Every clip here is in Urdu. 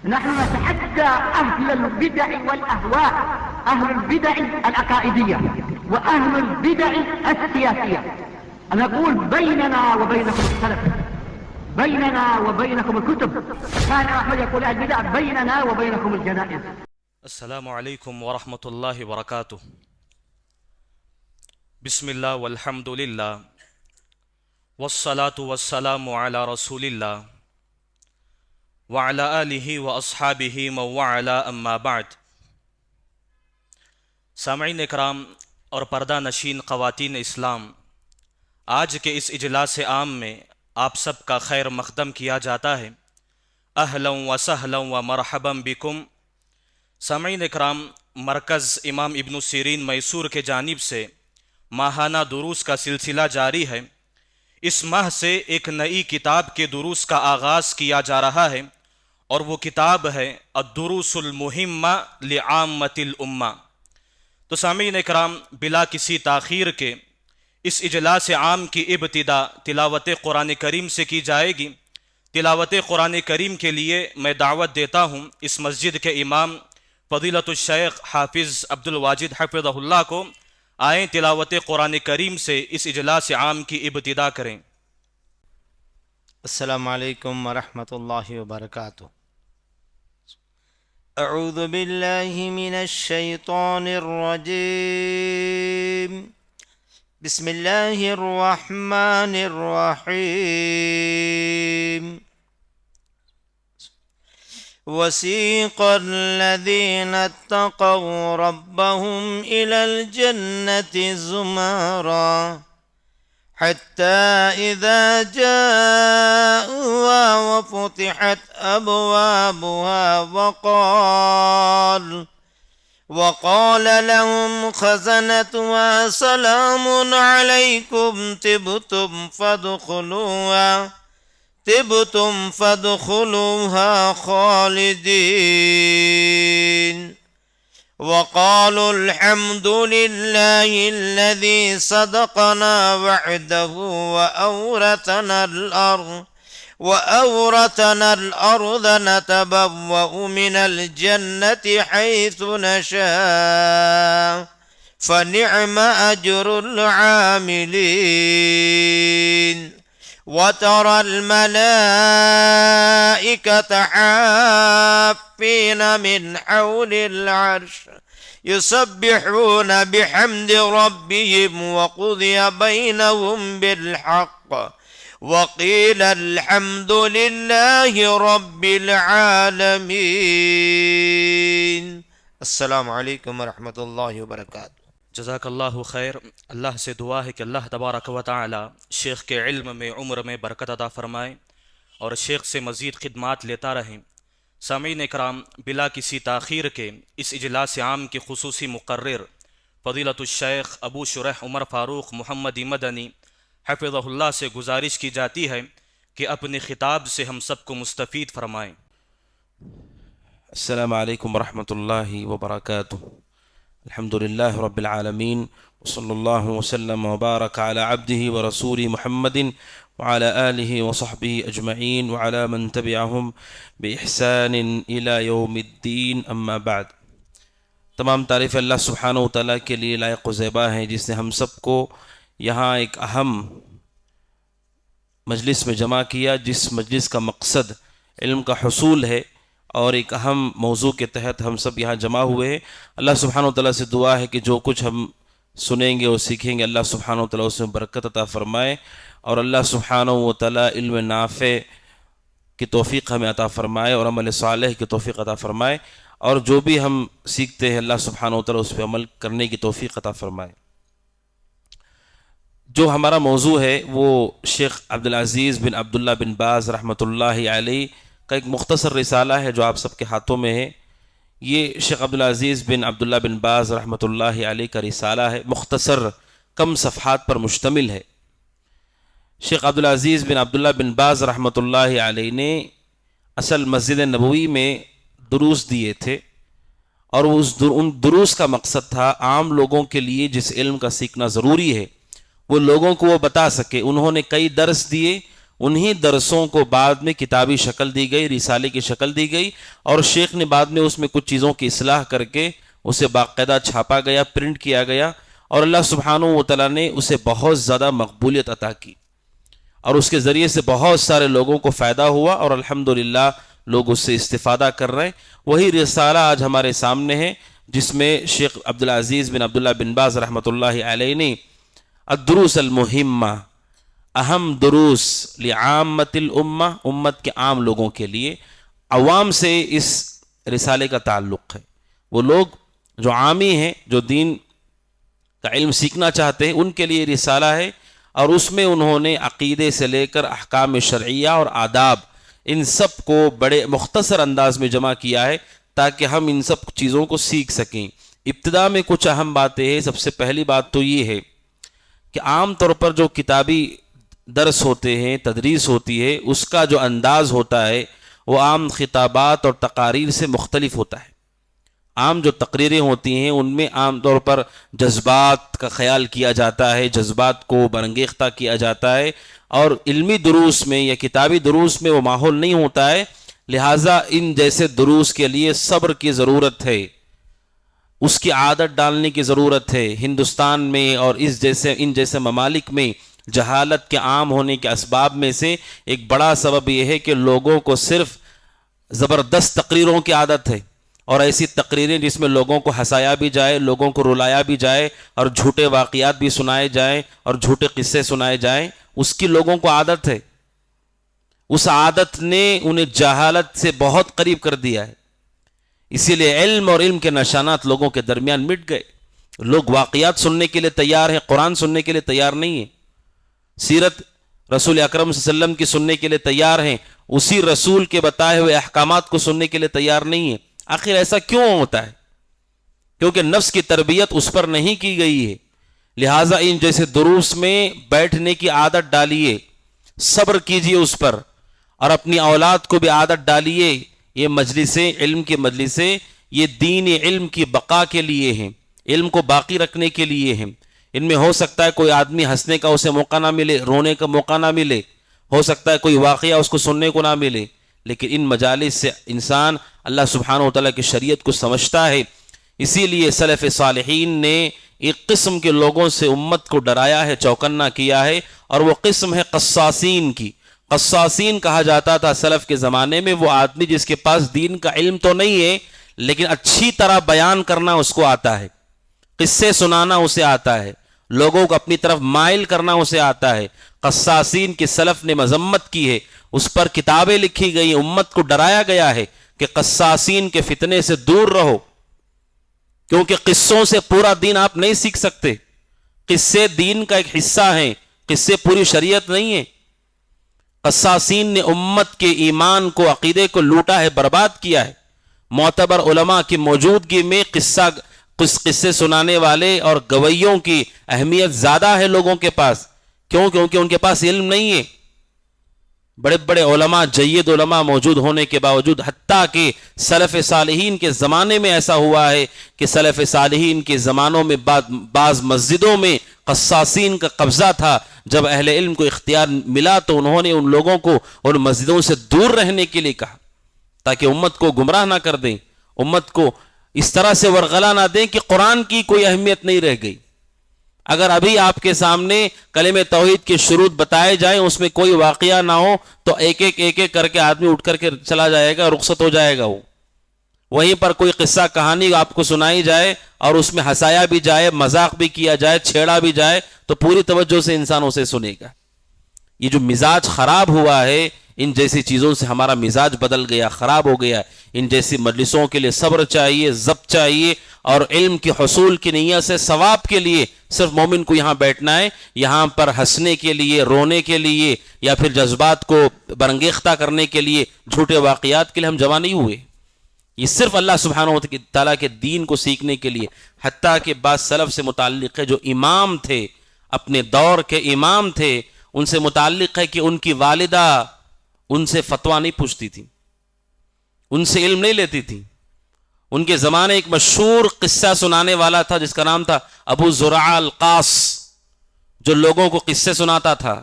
نحن نتحدى أهل البدع والأهواء، أهل البدع العقائدية وأهل البدع السياسية، أن نقول بيننا وبينكم السلف، بيننا وبينكم الكتب. كان أحمد يقول البدع بيننا وبينكم الجنائز. السلام علیکم ورحمۃ اللہ وبرکاتہ. بسم اللہ والحمد للہ والصلاة والسلام علی رسول اللہ وعلی آلہ واصحابہ من وعلا اما بعد. سامعین اکرام اور پردہ نشین خواتین اسلام، آج کے اس اجلاس عام میں آپ سب کا خیر مقدم کیا جاتا ہے. اہلا و سہلا و مرحبا بکم. سامعین اکرام، مرکز امام ابن سیرین میسور کے جانب سے ماہانہ دروس کا سلسلہ جاری ہے. اس ماہ سے ایک نئی کتاب کے دروس کا آغاز کیا جا رہا ہے، اور وہ کتاب ہے الدروس المہمہ لعامۃ الامہ. تو سامعین اکرام، بلا کسی تاخیر کے اس اجلاس عام کی ابتدا تلاوت قرآن کریم سے کی جائے گی. تلاوت قرآن کریم کے لیے میں دعوت دیتا ہوں اس مسجد کے امام فضیلۃ الشیخ حافظ عبد الواجد حفظہ اللہ کو. آئیں تلاوت قرآن کریم سے اس اجلاس عام کی ابتدا کریں. السلام علیکم ورحمۃ اللہ وبرکاتہ. اعوذ باللہ من الشیطان الرجیم. بسم اللہ الرحمن الرحیم. وسيق الذين اتقوا ربهم إلى الجنة زمرا حتى إذا جاءوها وفتحت أبوابها وقال لهم خزنتها سلام عليكم طبتم فادخلوها خالدين. وقالوا الحمد لله الذي صدقنا وعده وأورثنا الأرض نتبوأ من الجنة حيث نشاء فنعم أجر العاملين. وترى الملائكة حافين من حول العرش يسبحون بحمد ربهم وقضي بينهم بالحق وقيل الحمد لله رب العالمين. السلام علیکم ورحمۃ اللہ وبرکاتہ. جزاک اللہ خیر. اللہ سے دعا ہے کہ اللہ تبارک و تعالی شیخ کے علم میں، عمر میں برکت عطا فرمائے اور شیخ سے مزید خدمات لیتا رہیں. سامعین اکرام، بلا کسی تاخیر کے اس اجلاس عام کے خصوصی مقرر فضیلۃ الشیخ ابو شرح عمر فاروق محمدی مدنی حفظہ اللہ سے گزارش کی جاتی ہے کہ اپنے خطاب سے ہم سب کو مستفید فرمائیں. السلام علیکم ورحمۃ اللہ وبرکاتہ. الحمد للہ رب العالمین وصلی اللہ وسلم وبارک علی عبدہ ورسول محمد وعلى آلہ وصحبہ اجمعین وعلى من تبعہم بإحسان الى یوم الدین. اما بعد. تمام تعریف اللہ سبحانہ و تعالیٰ کے لیے لائق و زیبا ہے، جس نے ہم سب کو یہاں ایک اہم مجلس میں جمع کیا، جس مجلس کا مقصد علم کا حصول ہے، اور ایک اہم موضوع کے تحت ہم سب یہاں جمع ہوئے ہیں. اللہ سبحانہ و تعالیٰ سے دعا ہے کہ جو کچھ ہم سنیں گے اور سیکھیں گے، اللہ سبحانہ و تعالیٰ اس میں برکت عطا فرمائے، اور اللہ سبحانہ و تعالیٰ علم نافع کی توفیق ہمیں عطا فرمائے اور عمل صالح کی توفیق عطا فرمائے، اور جو بھی ہم سیکھتے ہیں اللہ سبحانہ و تعالیٰ اس پہ عمل کرنے کی توفیق عطا فرمائے. جو ہمارا موضوع ہے وہ شیخ عبدالعزیز بن عبداللہ بن باز رحمۃ اللہ علیہ کا ایک مختصر رسالہ ہے جو آپ سب کے ہاتھوں میں ہے. یہ شیخ عبدالعزیز بن عبداللہ بن باز رحمۃ اللہ علیہ کا رسالہ ہے، مختصر کم صفحات پر مشتمل ہے. شیخ عبدالعزیز بن عبداللہ بن باز رحمۃ اللہ علیہ نے اصل مسجد نبوی میں دروس دیے تھے، اور ان دروس کا مقصد تھا عام لوگوں کے لیے جس علم کا سیکھنا ضروری ہے وہ لوگوں کو وہ بتا سکے. انہوں نے کئی درس دیے انہی درسوں کو بعد میں کتابی شکل دی گئی، رسالے کی شکل دی گئی، اور شیخ نے بعد میں اس میں کچھ چیزوں کی اصلاح کر کے اسے باقاعدہ چھاپا گیا، پرنٹ کیا گیا، اور اللہ سبحانہ و تعالیٰ نے اسے بہت زیادہ مقبولیت عطا کی، اور اس کے ذریعے سے بہت سارے لوگوں کو فائدہ ہوا، اور الحمدللہ لوگ اس سے استفادہ کر رہے ہیں۔ وہی رسالہ آج ہمارے سامنے ہے، جس میں شیخ عبدالعزیز بن عبداللہ بن باز رحمۃ اللہ علیہ نے الدروس المہمہ، اہم دروس لعامت الامہ، امت کے عام لوگوں کے لیے، عوام سے اس رسالے کا تعلق ہے، وہ لوگ جو عامی ہیں، جو دین کا علم سیکھنا چاہتے ہیں، ان کے لیے رسالہ ہے، اور اس میں انہوں نے عقیدے سے لے کر احکام شرعیہ اور آداب، ان سب کو بڑے مختصر انداز میں جمع کیا ہے تاکہ ہم ان سب چیزوں کو سیکھ سکیں۔ ابتدا میں کچھ اہم باتیں ہیں۔ سب سے پہلی بات تو یہ ہے کہ عام طور پر جو کتابی درس ہوتے ہیں، تدریس ہوتی ہے، اس کا جو انداز ہوتا ہے وہ عام خطابات اور تقاریر سے مختلف ہوتا ہے۔ عام جو تقریریں ہوتی ہیں ان میں عام طور پر جذبات کا خیال کیا جاتا ہے، جذبات کو برانگیختہ کیا جاتا ہے، اور علمی دروس میں یا کتابی دروس میں وہ ماحول نہیں ہوتا ہے، لہٰذا ان جیسے دروس کے لیے صبر کی ضرورت ہے، اس کی عادت ڈالنے کی ضرورت ہے۔ ہندوستان میں اور ان جیسے ممالک میں جہالت کے عام ہونے کے اسباب میں سے ایک بڑا سبب یہ ہے کہ لوگوں کو صرف زبردست تقریروں کی عادت ہے، اور ایسی تقریریں جس میں لوگوں کو ہنسایا بھی جائے، لوگوں کو رلایا بھی جائے، اور جھوٹے واقعات بھی سنائے جائیں اور جھوٹے قصے سنائے جائیں، اس کی لوگوں کو عادت ہے۔ اس عادت نے انہیں جہالت سے بہت قریب کر دیا ہے، اسی لیے علم اور علم کے نشانات لوگوں کے درمیان مٹ گئے۔ لوگ واقعات سننے کے لیے تیار ہیں، قرآن سننے کے لیے تیار نہیں ہیں، سیرت رسول اکرم صلی اللہ علیہ وسلم کی سننے کے لیے تیار ہیں، اسی رسول کے بتائے ہوئے احکامات کو سننے کے لیے تیار نہیں ہیں۔ آخر ایسا کیوں ہوتا ہے؟ کیونکہ نفس کی تربیت اس پر نہیں کی گئی ہے۔ لہٰذا ان جیسے دروس میں بیٹھنے کی عادت ڈالیے، صبر کیجئے اس پر، اور اپنی اولاد کو بھی عادت ڈالیے۔ یہ مجلسیں، علم کی مجلسیں، یہ دین علم کی بقا کے لیے ہیں، علم کو باقی رکھنے کے لیے ہیں۔ ان میں ہو سکتا ہے کوئی آدمی ہنسنے کا اسے موقع نہ ملے، رونے کا موقع نہ ملے، ہو سکتا ہے کوئی واقعہ اس کو سننے کو نہ ملے، لیکن ان مجالس سے انسان اللہ سبحانہ و تعالیٰ کی شریعت کو سمجھتا ہے۔ اسی لیے سلف صالحین نے ایک قسم کے لوگوں سے امت کو ڈرایا ہے، چوکنا کیا ہے، اور وہ قسم ہے قصاصین کی۔ قصاصین کہا جاتا تھا سلف کے زمانے میں وہ آدمی جس کے پاس دین کا علم تو نہیں ہے لیکن اچھی طرح بیان کرنا اس کو آتا ہے، قصے سنانا اسے آتا ہے، لوگوں کو اپنی طرف مائل کرنا اسے آتا ہے۔ قصاصین کی سلف نے مذمت کی ہے، اس پر کتابیں لکھی گئی، امت کو ڈرایا گیا ہے کہ قصاصین کے فتنے سے دور رہو، کیونکہ قصوں سے پورا دین آپ نہیں سیکھ سکتے۔ قصے دین کا ایک حصہ ہیں، قصے پوری شریعت نہیں ہیں۔ قصاصین نے امت کے ایمان کو، عقیدے کو لوٹا ہے، برباد کیا ہے۔ معتبر علماء کی موجودگی میں قصے سنانے والے اور گویوں کی اہمیت زیادہ ہے لوگوں کے پاس، کیوں؟ کیونکہ ان کے پاس علم نہیں ہے۔ بڑے بڑے علماء، جید علماء موجود ہونے کے باوجود، حتیٰ کہ سلف صالحین کے زمانے میں ایسا ہوا ہے کہ سلف صالحین کے زمانوں میں بعض مسجدوں میں قصاصین کا قبضہ تھا۔ جب اہل علم کو اختیار ملا تو انہوں نے ان لوگوں کو ان مسجدوں سے دور رہنے کے لیے کہا، تاکہ امت کو گمراہ نہ کر دیں، امت کو اس طرح سے ورغلا نہ دیں کہ قرآن کی کوئی اہمیت نہیں رہ گئی۔ اگر ابھی آپ کے سامنے کلمہ توحید کے شروط بتائے جائیں، اس میں کوئی واقعہ نہ ہو تو ایک ایک کر کے آدمی اٹھ کر کے چلا جائے گا، رخصت ہو جائے گا۔ وہ وہیں پر کوئی قصہ کہانی آپ کو سنائی جائے اور اس میں ہنسایا بھی جائے، مذاق بھی کیا جائے، چھیڑا بھی جائے، تو پوری توجہ سے انسان اسے سنے گا۔ یہ جو مزاج خراب ہوا ہے، ان جیسی چیزوں سے ہمارا مزاج بدل گیا، خراب ہو گیا۔ ان جیسی مجلسوں کے لیے صبر چاہیے، ضبط چاہیے، اور علم کے حصول کی نیت سے ثواب کے لیے صرف مومن کو یہاں بیٹھنا ہے۔ یہاں پر ہنسنے کے لیے، رونے کے لیے، یا پھر جذبات کو برانگیختہ کرنے کے لیے، جھوٹے واقعات کے لیے ہم جمع نہیں ہوئے۔ یہ صرف اللہ سبحانہ و تعالیٰ کے دین کو سیکھنے کے لیے۔ حتیٰ کہ بعض سلف سے متعلق ہے جو امام تھے، اپنے دور کے امام تھے، ان سے متعلق ہے کہ ان کی والدہ ان سے فتویٰ نہیں پوچھتی تھی، ان سے علم نہیں لیتی تھی۔ ان کے زمانے ایک مشہور قصہ سنانے والا تھا جس کا نام تھا ابو زرع القاص، جو لوگوں کو قصے سناتا تھا،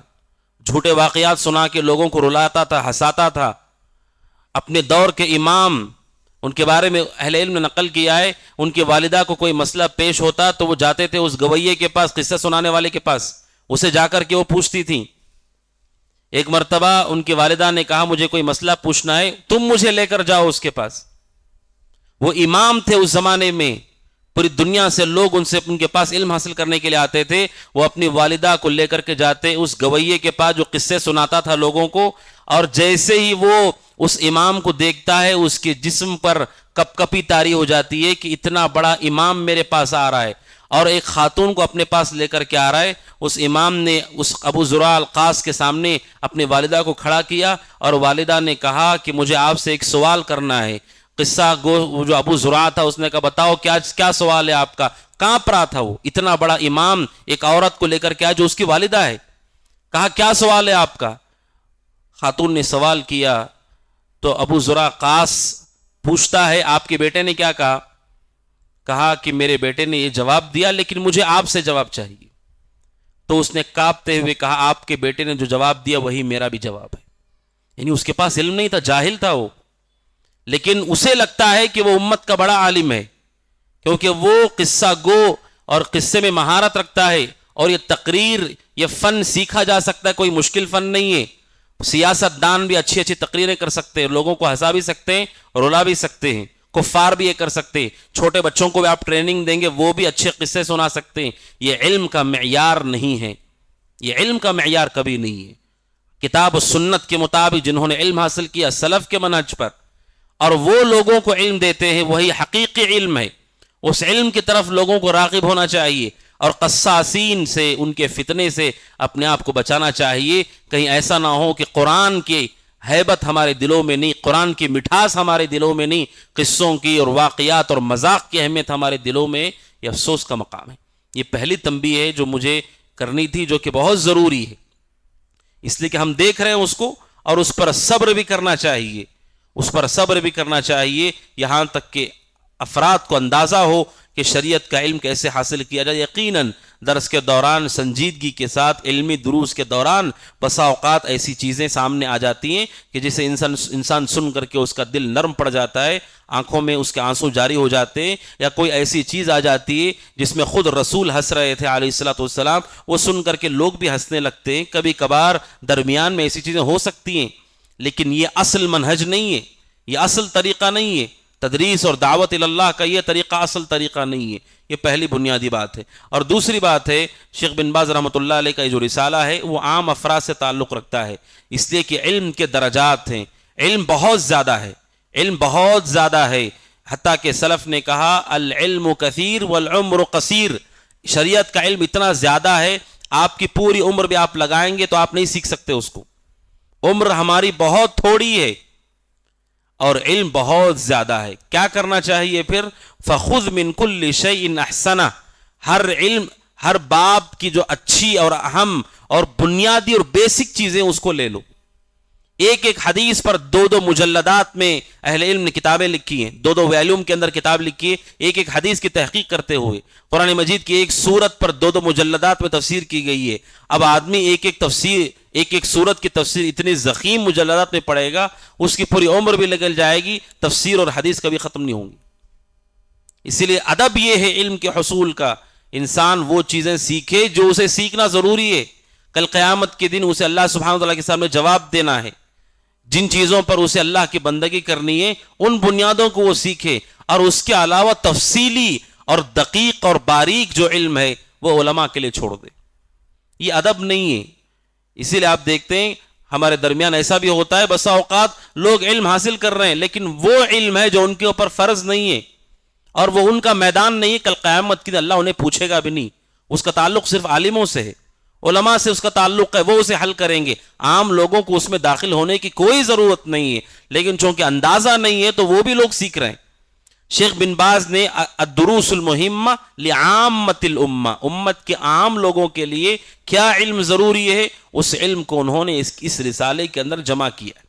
جھوٹے واقعات سنا کے لوگوں کو رلاتا تھا، ہنساتا تھا۔ اپنے دور کے امام، ان کے بارے میں اہل علم نے نقل کیا ہے، ان کی والدہ کو کوئی مسئلہ پیش ہوتا تو وہ جاتے تھے اس گویے کے پاس، قصہ سنانے والے کے پاس، اسے جا کر کے وہ پوچھتی تھیں۔ ایک مرتبہ ان کی والدہ نے کہا مجھے کوئی مسئلہ پوچھنا ہے، تم مجھے لے کر جاؤ اس کے پاس۔ وہ امام تھے اس زمانے میں، پوری دنیا سے لوگ ان کے پاس علم حاصل کرنے کے لیے آتے تھے۔ وہ اپنی والدہ کو لے کر کے جاتے اس گویے کے پاس جو قصے سناتا تھا لوگوں کو، اور جیسے ہی وہ اس امام کو دیکھتا ہے اس کے جسم پر کپ کپی طاری ہو جاتی ہے کہ اتنا بڑا امام میرے پاس آ رہا ہے، اور ایک خاتون کو اپنے پاس لے کر کے آ رہا ہے۔ اس امام نے اس ابو زرع القاص کے سامنے اپنی والدہ کو کھڑا کیا، اور والدہ نے کہا کہ مجھے آپ سے ایک سوال کرنا ہے۔ قصہ گو جو ابو زرع تھا اس نے کہا بتاؤ کیا سوال ہے آپ کا؟ کہاں پر تھا وہ اتنا بڑا امام ایک عورت کو لے کر کے آیا جو اس کی والدہ ہے؟ کہا کیا سوال ہے آپ کا؟ خاتون نے سوال کیا تو ابو زرع قاص پوچھتا ہے آپ کے بیٹے نے کیا کہا؟ کہا کہ میرے بیٹے نے یہ جواب دیا لیکن مجھے آپ سے جواب چاہیے۔ تو اس نے کانپتے ہوئے کہا آپ کے بیٹے نے جو جواب دیا وہی میرا بھی جواب ہے۔ یعنی اس کے پاس علم نہیں تھا، جاہل تھا وہ، لیکن اسے لگتا ہے کہ وہ امت کا بڑا عالم ہے کیونکہ وہ قصہ گو اور قصے میں مہارت رکھتا ہے، اور یہ تقریر، یہ فن سیکھا جا سکتا ہے، کوئی مشکل فن نہیں ہے۔ سیاست دان بھی اچھی اچھی تقریریں کر سکتے ہیں، لوگوں کو ہنسا بھی سکتے ہیں، رلا بھی سکتے ہیں، کفار بھی یہ کر سکتے ہیں، چھوٹے بچوں کو بھی آپ ٹریننگ دیں گے وہ بھی اچھے قصے سنا سکتے ہیں۔ یہ علم کا معیار نہیں ہے، یہ علم کا معیار کبھی نہیں ہے۔ کتاب و سنت کے مطابق جنہوں نے علم حاصل کیا سلف کے منہج پر، اور وہ لوگوں کو علم دیتے ہیں، وہی حقیقی علم ہے۔ اس علم کی طرف لوگوں کو راغب ہونا چاہیے، اور قصاصین سے، ان کے فتنے سے اپنے آپ کو بچانا چاہیے۔ کہیں ایسا نہ ہو کہ قرآن کی ہیبت ہمارے دلوں میں نہیں، قرآن کی مٹھاس ہمارے دلوں میں نہیں، قصوں کی اور واقعات اور مذاق کی اہمیت ہمارے دلوں میں، یہ افسوس کا مقام ہے۔ یہ پہلی تنبیہ ہے جو مجھے کرنی تھی، جو کہ بہت ضروری ہے، اس لیے کہ ہم دیکھ رہے ہیں اس کو، اور اس پر صبر بھی کرنا چاہیے، اس پر صبر بھی کرنا چاہیے، یہاں تک کہ افراد کو اندازہ ہو کہ شریعت کا علم کیسے حاصل کیا جائے۔ یقیناً درس کے دوران سنجیدگی کے ساتھ، علمی دروس کے دوران بسا اوقات ایسی چیزیں سامنے آ جاتی ہیں کہ جسے انسان سن کر کے اس کا دل نرم پڑ جاتا ہے، آنکھوں میں اس کے آنسو جاری ہو جاتے ہیں، یا کوئی ایسی چیز آ جاتی ہے جس میں خود رسول ہنس رہے تھے علیہ الصلوۃ والسلام، وہ سن کر کے لوگ بھی ہنسنے لگتے ہیں۔ کبھی کبھار درمیان میں ایسی چیزیں ہو سکتی ہیں، لیکن یہ اصل منہج نہیں ہے، یہ اصل طریقہ نہیں ہے۔ تدریس اور دعوت اللہ کا یہ طریقہ اصل طریقہ نہیں ہے۔ یہ پہلی بنیادی بات ہے۔ اور دوسری بات ہے، شیخ بن باز رحمۃ اللہ علیہ کا جو رسالہ ہے وہ عام افراد سے تعلق رکھتا ہے، اس لیے کہ علم کے درجات ہیں، علم بہت زیادہ ہے، علم بہت زیادہ ہے، حتیٰ کہ سلف نے کہا العلم کثیر والعمر قصیر، شریعت کا علم اتنا زیادہ ہے آپ کی پوری عمر بھی آپ لگائیں گے تو آپ نہیں سیکھ سکتے اس کو۔ عمر ہماری بہت تھوڑی ہے اور علم بہت زیادہ ہے۔ کیا کرنا چاہیے پھر؟ فخذ من کل شیء احسنہ، ہر علم، ہر باب کی جو اچھی اور اہم اور بنیادی اور بیسک چیزیں اس کو لے لو۔ ایک ایک حدیث پر دو دو مجلدات میں اہل علم نے کتابیں لکھی ہیں، دو دو ویلیوم کے اندر کتاب لکھی ہے، ایک ایک حدیث کی تحقیق کرتے ہوئے۔ قرآن مجید کی ایک سورت پر دو دو مجلدات میں تفسیر کی گئی ہے۔ اب آدمی ایک ایک سورت کی تفسیر اتنی ضخیم مجلدات میں پڑھے گا، اس کی پوری عمر بھی نکل جائے گی، تفسیر اور حدیث کبھی ختم نہیں ہوں گی۔ اسی لیے ادب یہ ہے علم کے حصول کا، انسان وہ چیزیں سیکھے جو اسے سیکھنا ضروری ہے، کل قیامت کے دن اسے اللہ سبحانہ وتعالیٰ کے سامنے جواب دینا ہے۔ جن چیزوں پر اسے اللہ کی بندگی کرنی ہے ان بنیادوں کو وہ سیکھے، اور اس کے علاوہ تفصیلی اور دقیق اور باریک جو علم ہے وہ علماء کے لیے چھوڑ دے۔ یہ ادب نہیں ہے۔ اسی لیے آپ دیکھتے ہیں ہمارے درمیان ایسا بھی ہوتا ہے، بسا اوقات لوگ علم حاصل کر رہے ہیں لیکن وہ علم ہے جو ان کے اوپر فرض نہیں ہے اور وہ ان کا میدان نہیں ہے، کل قیامت کے دن اللہ انہیں پوچھے گا بھی نہیں۔ اس کا تعلق صرف عالموں سے ہے، علماء سے اس کا تعلق ہے، وہ اسے حل کریں گے، عام لوگوں کو اس میں داخل ہونے کی کوئی ضرورت نہیں ہے، لیکن چونکہ اندازہ نہیں ہے تو وہ بھی لوگ سیکھ رہے ہیں۔ شیخ بن باز نے الدروس المہمہ لعامت الامہ، امت کے عام لوگوں کے لیے کیا علم ضروری ہے، اس علم کو انہوں نے اس رسالے کے اندر جمع کیا ہے۔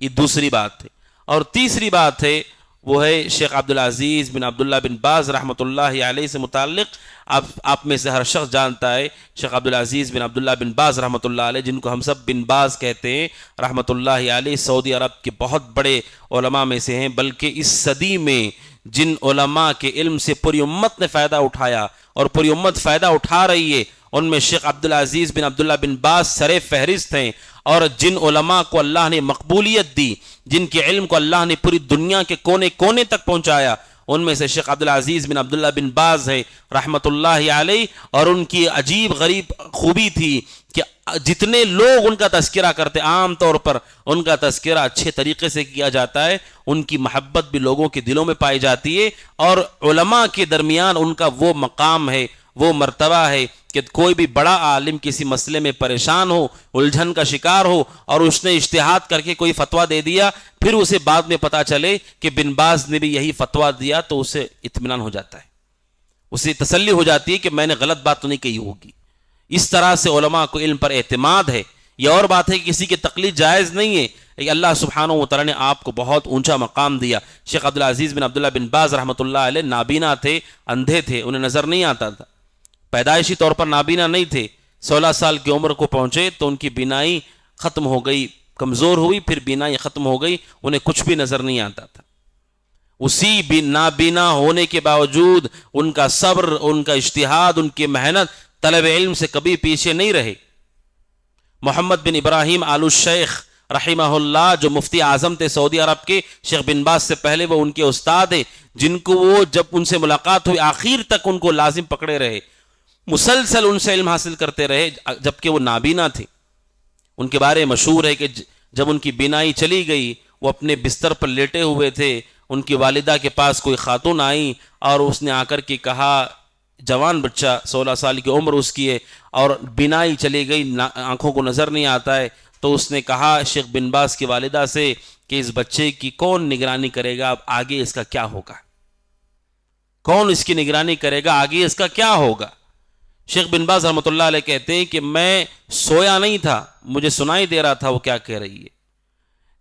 یہ دوسری بات ہے۔ اور تیسری بات ہے وہ ہے شیخ عبدالعزیز بن عبداللہ بن باز رحمۃ اللہ علیہ سے متعلق. آپ میں سے ہر شخص جانتا ہے شیخ عبدالعزیز بن عبداللہ بن باز رحمۃ اللہ علیہ، جن کو ہم سب بن باز کہتے ہیں رحمۃ اللہ علیہ، سعودی عرب کے بہت بڑے علماء میں سے ہیں. بلکہ اس صدی میں جن علماء کے علم سے پوری امت نے فائدہ اٹھایا اور پوری امت فائدہ اٹھا رہی ہے، ان میں شیخ عبدالعزیز بن عبداللہ بن باز سر فہرست ہیں. اور جن علماء کو اللہ نے مقبولیت دی، جن کے علم کو اللہ نے پوری دنیا کے کونے کونے تک پہنچایا، ان میں سے شیخ عبدالعزیز بن عبداللہ بن باز ہے رحمۃ اللہ علیہ. اور ان کی عجیب غریب خوبی تھی کہ جتنے لوگ ان کا تذکرہ کرتے، عام طور پر ان کا تذکرہ اچھے طریقے سے کیا جاتا ہے، ان کی محبت بھی لوگوں کے دلوں میں پائی جاتی ہے. اور علماء کے درمیان ان کا وہ مقام ہے، وہ مرتبہ ہے کہ کوئی بھی بڑا عالم کسی مسئلے میں پریشان ہو، الجھن کا شکار ہو، اور اس نے اجتہاد کر کے کوئی فتویٰ دے دیا، پھر اسے بعد میں پتا چلے کہ بن باز نے بھی یہی فتویٰ دیا، تو اسے اطمینان ہو جاتا ہے، اسے تسلی ہو جاتی ہے کہ میں نے غلط بات تو نہیں کہی ہوگی. اس طرح سے علماء کو علم پر اعتماد ہے. یہ اور بات ہے کہ کسی کی تقلید جائز نہیں ہے. اللہ سبحانہ و تعالیٰ نے آپ کو بہت اونچا مقام دیا. شیخ عبدالعزیز بن عبداللہ بن باز رحمۃ اللہ علیہ نابینا تھے، اندھے تھے، انہیں نظر نہیں آتا تھا، پیدائشی طور پر نابینا نہیں تھے. 16 سال کی عمر کو پہنچے تو ان کی بینائی ختم ہو گئی، کمزور ہوئی، پھر بینائی ختم ہو گئی، انہیں کچھ بھی نظر نہیں آتا تھا. اسی نابینا ہونے کے باوجود ان کا صبر، ان کا اجتہاد، ان کی محنت، طلب علم سے کبھی پیچھے نہیں رہے. محمد بن ابراہیم آل الشیخ رحمہ اللہ، جو مفتی اعظم تھے سعودی عرب کے، شیخ بن باز سے پہلے وہ ان کے استاد ہیں، جن کو وہ جب ان سے ملاقات ہوئی آخر تک ان کو لازم پکڑے رہے، مسلسل ان سے علم حاصل کرتے رہے جبکہ وہ نابینا تھے. ان کے بارے میں مشہور ہے کہ جب ان کی بینائی چلی گئی، وہ اپنے بستر پر لیٹے ہوئے تھے، ان کی والدہ کے پاس کوئی خاتون آئی اور اس نے آ کر کے کہا، جوان بچہ 16 سال کی عمر اس کی ہے اور بینائی چلی گئی، آنکھوں کو نظر نہیں آتا ہے، تو اس نے کہا شیخ بن باز کی والدہ سے کہ اس بچے کی کون نگرانی کرے گا، اب آگے اس کا کیا ہوگا، کون اس کی نگرانی کرے گا، آگے اس کا کیا ہوگا. شیخ بن باز رحمۃ اللہ علیہ کہتے ہیں کہ میں سویا نہیں تھا، مجھے سنائی دے رہا تھا وہ کیا کہہ رہی ہے،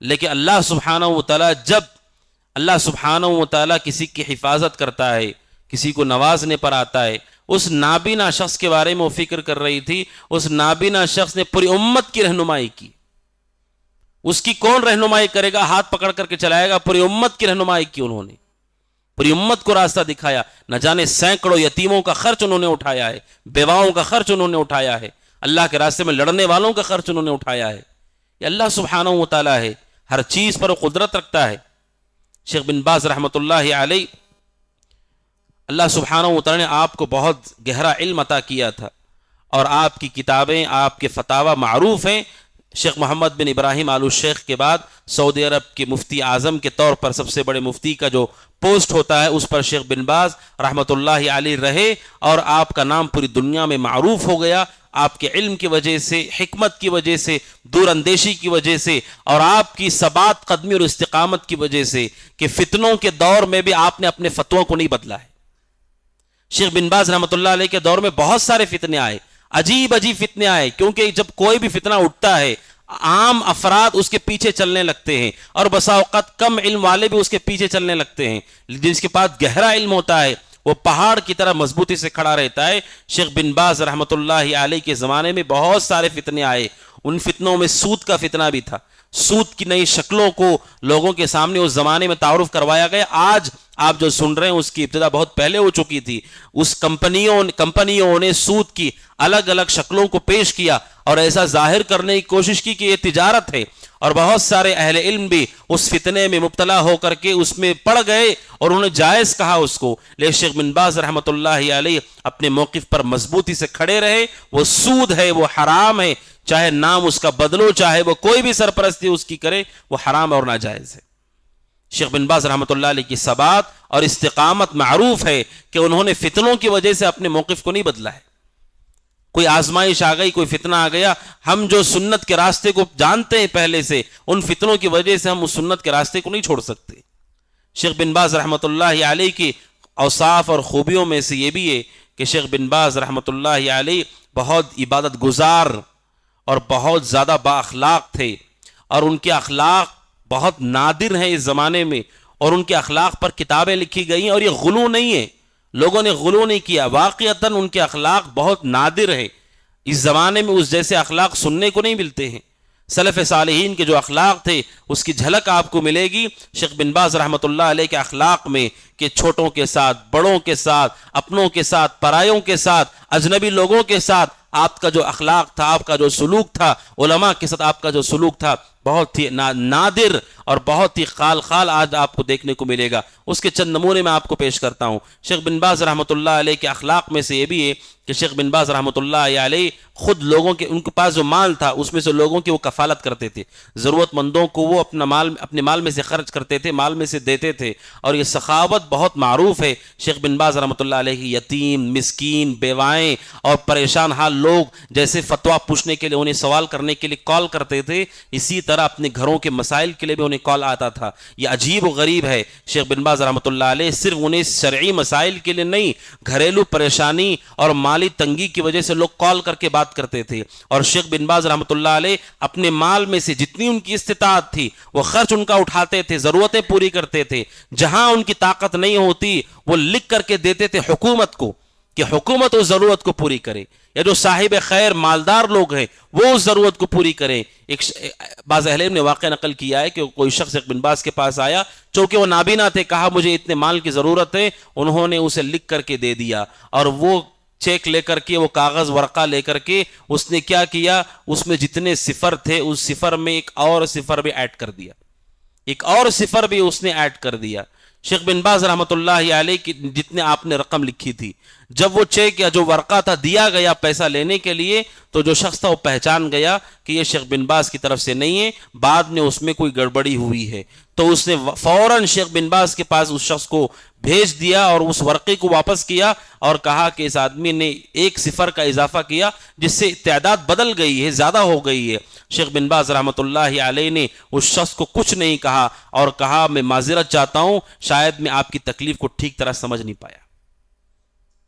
لیکن اللہ سبحانہ و تعالیٰ، جب اللہ سبحانہ و تعالیٰ کسی کی حفاظت کرتا ہے، کسی کو نوازنے پر آتا ہے، اس نابینا شخص کے بارے میں وہ فکر کر رہی تھی. اس نابینا شخص نے پوری امت کی رہنمائی کی. اس کی کون رہنمائی کرے گا، ہاتھ پکڑ کر کے چلائے گا، پوری امت کی رہنمائی کی انہوں نے، پوری امت کو راستہ دکھایا. نہ جانے سینکڑوں یتیموں کا خرچ انہوں نے اٹھایا ہے، بیواؤں کا خرچ انہوں نے اٹھایا ہے، اللہ کے راستے میں لڑنے والوں کا خرچ انہوں نے اٹھایا ہے. یہ اللہ سبحانہ و تعالیٰ ہے، ہر چیز پر وہ قدرت رکھتا ہے. شیخ بن باز رحمۃ اللہ علیہ، اللہ سبحانہ و تعالیٰ نے آپ کو بہت گہرا علم عطا کیا تھا، اور آپ کی کتابیں، آپ کے فتاوی معروف ہیں. شیخ محمد بن ابراہیم آل الشیخ کے بعد سعودی عرب کے مفتی اعظم کے طور پر سب سے بڑے مفتی کا جو پوسٹ ہوتا ہے، اس پر شیخ بن باز رحمۃ اللہ علیہ رہے، اور آپ کا نام پوری دنیا میں معروف ہو گیا. آپ کے علم کی وجہ سے، حکمت کی وجہ سے، دور اندیشی کی وجہ سے، اور آپ کی ثبات قدمی اور استقامت کی وجہ سے کہ فتنوں کے دور میں بھی آپ نے اپنے فتووں کو نہیں بدلا ہے. شیخ بن باز رحمۃ اللہ علیہ کے دور میں بہت سارے فتنے آئے، عجیب عجیب فتنے آئے، کیونکہ جب کوئی بھی فتنہ اٹھتا ہے عام افراد اس کے پیچھے چلنے لگتے ہیں، اور بسا اوقات کم علم والے بھی اس کے پیچھے چلنے لگتے ہیں. جس کے پاس گہرا علم ہوتا ہے وہ پہاڑ کی طرح مضبوطی سے کھڑا رہتا ہے. شیخ بن باز رحمۃ اللہ علیہ کے زمانے میں بہت سارے فتنے آئے. ان فتنوں میں سود کا فتنہ بھی تھا. سود کی نئی شکلوں کو لوگوں کے سامنے اس زمانے میں تعارف کروایا گیا. آج آپ جو سن رہے ہیں اس کی ابتدا بہت پہلے ہو چکی تھی. اس کمپنیوں نے سود کی الگ الگ شکلوں کو پیش کیا اور ایسا ظاہر کرنے کی کوشش کی کہ یہ تجارت ہے، اور بہت سارے اہل علم بھی اس فتنے میں مبتلا ہو کر کے اس میں پڑ گئے اور انہوں نے جائز کہا اس کو. لیکن شیخ بن باز رحمۃ اللہ علیہ اپنے موقف پر مضبوطی سے کھڑے رہے. وہ سود ہے، وہ حرام ہے، چاہے نام اس کا بدلو، چاہے وہ کوئی بھی سرپرستی اس کی کرے، وہ حرام اور ناجائز ہے. شیخ بن باز رحمۃ اللہ علیہ کی ثبات اور استقامت معروف ہے کہ انہوں نے فتنوں کی وجہ سے اپنے موقف کو نہیں بدلا ہے. کوئی آزمائش آ گئی، کوئی فتنہ آ گیا، ہم جو سنت کے راستے کو جانتے ہیں پہلے سے، ان فتنوں کی وجہ سے ہم اس سنت کے راستے کو نہیں چھوڑ سکتے. شیخ بن باز رحمۃ اللہ علیہ کی اوصاف اور خوبیوں میں سے یہ بھی ہے کہ شیخ بن باز رحمۃ اللہ علیہ بہت عبادت گزار اور بہت زیادہ با اخلاق تھے، اور ان کے اخلاق بہت نادر ہیں اس زمانے میں. اور ان کے اخلاق پر کتابیں لکھی گئی ہیں، اور یہ غلو نہیں ہے، لوگوں نے غلو نہیں کیا، واقعتاً ان کے اخلاق بہت نادر ہے، اس زمانے میں اس جیسے اخلاق سننے کو نہیں ملتے ہیں۔ سلف صالحین کے جو اخلاق تھے اس کی جھلک آپ کو ملے گی شیخ بن باز رحمۃ اللہ علیہ کے اخلاق میں، کہ چھوٹوں کے ساتھ، بڑوں کے ساتھ، اپنوں کے ساتھ، پرایوں کے ساتھ، اجنبی لوگوں کے ساتھ آپ کا جو اخلاق تھا، آپ کا جو سلوک تھا، علماء کے ساتھ آپ کا جو سلوک تھا، بہت ہی نادر اور بہت ہی خال خال آج آپ کو دیکھنے کو ملے گا۔ اس کے چند نمونے میں آپ کو پیش کرتا ہوں۔ شیخ بن باز رحمۃ اللہ علیہ کے اخلاق میں سے یہ بھی ہے کہ شیخ بن باز رحمۃ اللہ علیہ خود لوگوں کے، ان کے پاس جو مال تھا اس میں سے لوگوں کی وہ کفالت کرتے تھے، ضرورت مندوں کو وہ اپنے مال میں سے خرچ کرتے تھے، مال میں سے دیتے تھے، اور یہ سخاوت بہت معروف ہے۔ شیخ بن باز رحمۃ اللہ علیہ کی یتیم، مسکین، بیوائیں اور پریشان حال لوگ جیسے فتویٰ پوچھنے کے لیے، انہیں سوال کرنے کے لیے کال کرتے تھے، اسی طرح اپنے گھروں کے مسائل کے لیے بھی انہیں کال آتا تھا۔ یہ عجیب و غریب ہے، شیخ بن باز رحمۃ اللہ علیہ صرف انہیں شرعی مسائل کے لیے نہیں، گھریلو پریشانی اور مالی تنگی کی وجہ سے لوگ کال کر کے بات کرتے تھے، اور شیخ بن باز رحمۃ اللہ علیہ اپنے مال میں سے جتنی ان کی استطاعت تھی وہ خرچ ان کا اٹھاتے تھے، ضرورتیں پوری کرتے تھے، جہاں ان کی طاقت نہیں ہوتی وہ لکھ کر کے دیتے تھے حکومت کو کہ حکومت اس ضرورت کو پوری کرے، یا جو صاحب خیر مالدار لوگ ہیں وہ اس ضرورت کو پوری کریں۔ بعض اہل علم نے واقعہ نقل کیا ہے کہ کوئی شخص ایک بن باز کے پاس آیا، چونکہ وہ نابینا تھے، کہا مجھے اتنے مال کی ضرورت ہے، انہوں نے اسے لکھ کر کے دے دیا، اور وہ چیک لے کر کے، وہ کاغذ ورقہ لے کر کے اس نے کیا کیا، اس میں جتنے صفر تھے اس صفر میں ایک اور صفر بھی ایڈ کر دیا، ایک اور صفر بھی اس نے ایڈ کر دیا۔ شیخ بن باز رحمۃ اللہ علیہ کی جتنے آپ نے رقم لکھی تھی، جب وہ چیک یا جو ورقہ تھا دیا گیا پیسہ لینے کے لیے، تو جو شخص تھا وہ پہچان گیا کہ یہ شیخ بن باز کی طرف سے نہیں ہے، بعد میں اس میں کوئی گڑبڑی ہوئی ہے، تو اس نے فوراً شیخ بن باز کے پاس اس شخص کو بھیج دیا اور اس ورقے کو واپس کیا، اور کہا کہ اس آدمی نے ایک صفر کا اضافہ کیا جس سے تعداد بدل گئی ہے، زیادہ ہو گئی ہے۔ شیخ بن باز رحمۃ اللہ علیہ نے اس شخص کو کچھ نہیں کہا اور کہا میں معذرت چاہتا ہوں، شاید میں آپ کی تکلیف کو ٹھیک طرح سمجھ نہیں پایا،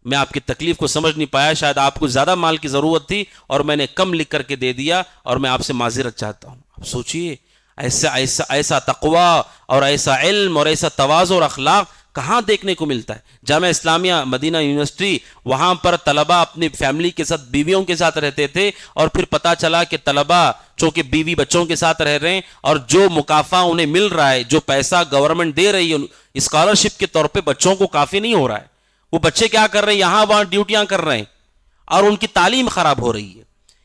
میں آپ کی تکلیف کو سمجھ نہیں پایا، شاید آپ کو زیادہ مال کی ضرورت تھی اور میں نے کم لکھ کر کے دے دیا، اور میں آپ سے معذرت چاہتا ہوں۔ اب سوچئے ایسا تقوی اور ایسا علم اور ایسا تواضع اور اخلاق کہاں دیکھنے کو ملتا ہے؟ جامعہ اسلامیہ مدینہ یونیورسٹی، وہاں پر طلبہ اپنی فیملی کے ساتھ، بیویوں کے ساتھ رہتے تھے، اور پھر پتا چلا کہ طلبہ چونکہ بیوی بچوں کے ساتھ رہ رہے ہیں، اور جو مکافع انہیں مل رہا ہے، جو پیسہ گورنمنٹ دے رہی ہے اسکالرشپ کے طور پہ، بچوں کو کافی نہیں ہو رہا ہے۔ وہ بچے کیا کر رہے ہیں؟ یہاں وہاں ڈیوٹیاں کر رہے ہیں، اور ان کی تعلیم خراب ہو رہی ہے۔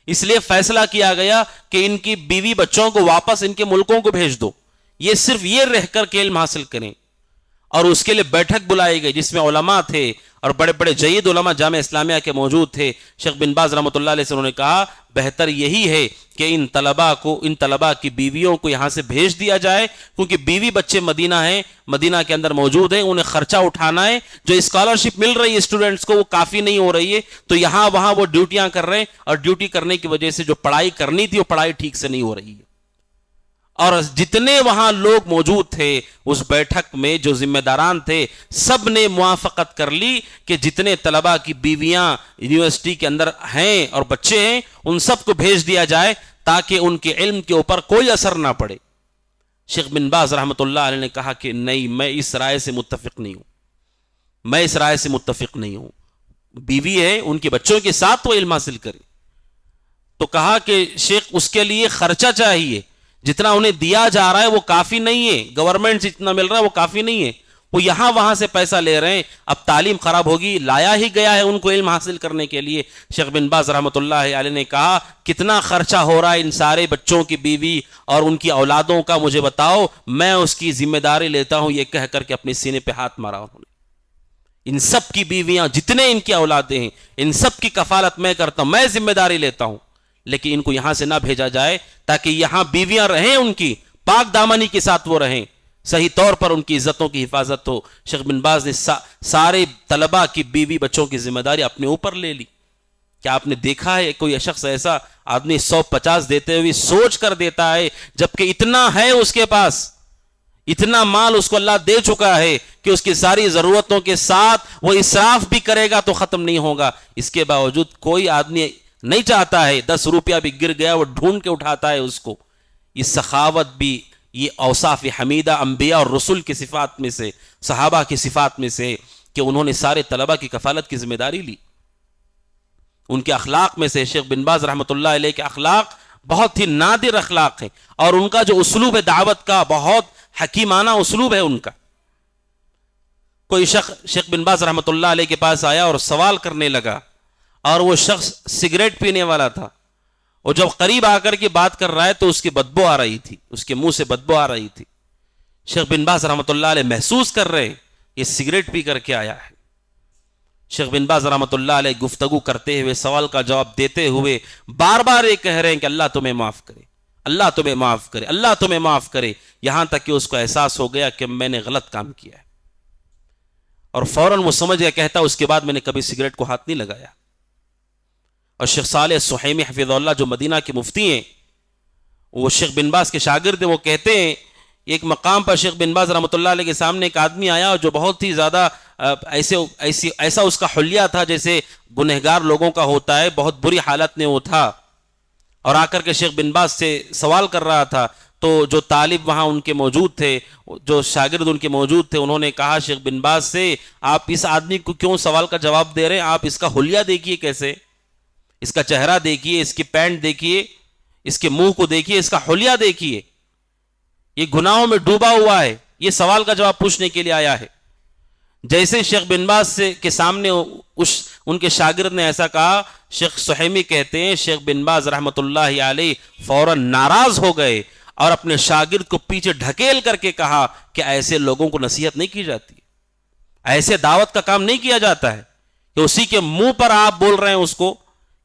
اس لیے فیصلہ کیا گیا کہ ان کی بیوی بچوں کو واپس ان کے ملکوں کو بھیج دو، یہ صرف یہ رہ کر کے علم حاصل کریں، اور اس کے لیے بیٹھک بلائی گئی جس میں علماء تھے اور بڑے بڑے جید علماء جامعہ اسلامیہ کے موجود تھے۔ شیخ بن باز رحمۃ اللہ علیہ سے انہوں نے کہا بہتر یہی ہے کہ ان طلباء کی بیویوں کو یہاں سے بھیج دیا جائے، کیونکہ بیوی بچے مدینہ ہیں، مدینہ کے اندر موجود ہیں، انہیں خرچہ اٹھانا ہے، جو اسکالرشپ مل رہی ہے اسٹوڈنٹس کو وہ کافی نہیں ہو رہی ہے، تو یہاں وہاں وہ ڈیوٹیاں کر رہے ہیں، اور ڈیوٹی کرنے کی وجہ سے جو پڑھائی کرنی تھی وہ پڑھائی ٹھیک سے نہیں ہو رہی ہے۔ اور جتنے وہاں لوگ موجود تھے اس بیٹھک میں، جو ذمہ داران تھے، سب نے موافقت کر لی کہ جتنے طلباء کی بیویاں یونیورسٹی کے اندر ہیں اور بچے ہیں ان سب کو بھیج دیا جائے تاکہ ان کے علم کے اوپر کوئی اثر نہ پڑے۔ شیخ بن باز رحمۃ اللہ علیہ نے کہا کہ نہیں، میں اس رائے سے متفق نہیں ہوں، بیوی ہے، ان کے بچوں کے ساتھ وہ علم حاصل کرے۔ تو کہا کہ شیخ اس کے لیے خرچہ چاہیے، جتنا انہیں دیا جا رہا ہے وہ کافی نہیں ہے، گورنمنٹ سے جتنا مل رہا ہے وہ کافی نہیں ہے، وہ یہاں وہاں سے پیسہ لے رہے ہیں، اب تعلیم خراب ہوگی، لایا ہی گیا ہے ان کو علم حاصل کرنے کے لیے۔ شیخ بن باز رحمۃ اللہ علیہ نے کہا کتنا خرچہ ہو رہا ہے ان سارے بچوں کی بیوی اور ان کی اولادوں کا، مجھے بتاؤ، میں اس کی ذمہ داری لیتا ہوں۔ یہ کہہ کر کے اپنے سینے پہ ہاتھ مارا انہوں نے۔ ان سب کی بیویاں، جتنے ان کی اولادیں ہیں، ان سب کی کفالت میں کرتا ہوں، میں ذمہ داری لیتا ہوں، لیکن ان کو یہاں سے نہ بھیجا جائے تاکہ یہاں بیویاں رہیں، ان کی پاک دامنی کے ساتھ وہ رہیں، صحیح طور پر ان کی عزتوں کی حفاظت ہو۔ شیخ بن باز نے سارے طلباء کی بیوی بچوں کی ذمہ داری اپنے اوپر لے لی۔ کیا آپ نے دیکھا ہے کوئی شخص ایسا آدمی 150 دیتے ہوئے سوچ کر دیتا ہے، جبکہ اتنا ہے اس کے پاس، اتنا مال اس کو اللہ دے چکا ہے کہ اس کی ساری ضرورتوں کے ساتھ وہ اسراف بھی کرے گا تو ختم نہیں ہوگا، اس کے باوجود کوئی آدمی نہیں چاہتا ہے 10 روپیہ بھی گر گیا وہ ڈھونڈ کے اٹھاتا ہے اس کو۔ یہ سخاوت بھی یہ اوصاف حمیدہ انبیاء اور رسول کی صفات میں سے، صحابہ کی صفات میں سے، کہ انہوں نے سارے طلبہ کی کفالت کی ذمہ داری لی۔ ان کے اخلاق میں سے شیخ بن باز رحمۃ اللہ علیہ کے اخلاق بہت ہی نادر اخلاق ہیں، اور ان کا جو اسلوب ہے دعوت کا بہت حکیمانہ اسلوب ہے ان کا۔ کوئی شخص شیخ بن باز رحمۃ اللہ علیہ کے پاس آیا اور سوال کرنے لگا، اور وہ شخص سگریٹ پینے والا تھا، اور جب قریب آ کر کے بات کر رہا ہے تو اس کی بدبو آ رہی تھی، اس کے منہ سے بدبو آ رہی تھی۔ شیخ بن باز رحمۃ اللہ علیہ محسوس کر رہے یہ سگریٹ پی کر کے آیا ہے۔ شیخ بن باز رحمۃ اللہ علیہ گفتگو کرتے ہوئے، سوال کا جواب دیتے ہوئے بار بار یہ کہہ رہے ہیں کہ اللہ تمہیں معاف کرے، اللہ تمہیں معاف کرے، اللہ تمہیں معاف کرے، یہاں تک کہ اس کو احساس ہو گیا کہ میں نے غلط کام کیا ہے، اور فوراً وہ سمجھ گیا، کہتا اس کے بعد میں نے کبھی سگریٹ کو ہاتھ نہیں لگایا۔ اور شیخ صالح سحیمی حفظہ اللہ جو مدینہ کے مفتی ہیں، وہ شیخ بن باز کے شاگرد ہیں، وہ کہتے ہیں ایک مقام پر شیخ بن باز رحمۃ اللہ علیہ کے سامنے ایک آدمی آیا جو بہت ہی زیادہ ایسا اس کا حلیہ تھا جیسے گنہگار لوگوں کا ہوتا ہے، بہت بری حالت میں وہ تھا، اور آ کر کے شیخ بن باز سے سوال کر رہا تھا۔ تو جو طالب وہاں ان کے موجود تھے، جو شاگرد ان کے موجود تھے، انہوں نے کہا شیخ بن باز سے، آپ اس آدمی کو کیوں سوال کا جواب دے رہے ہیں؟ آپ اس کا حلیہ دیکھیے، کیسے اس کا چہرہ دیکھیے، اس کی پینٹ دیکھیے، اس کے منہ کو دیکھیے، اس کا حلیہ دیکھیے، یہ گناہوں میں ڈوبا ہوا ہے، یہ سوال کا جواب پوچھنے کے لیے آیا ہے۔ جیسے شیخ بن باز سے کے سامنے ان کے شاگرد نے ایسا کہا، شیخ سحیمی کہتے ہیں شیخ بن باز رحمۃ اللہ علیہ فوراً ناراض ہو گئے اور اپنے شاگرد کو پیچھے ڈھکیل کر کے کہا کہ ایسے لوگوں کو نصیحت نہیں کی جاتی، ایسے دعوت کا کام نہیں کیا جاتا ہے کہ اسی کے منہ پر آپ بول رہے ہیں اس کو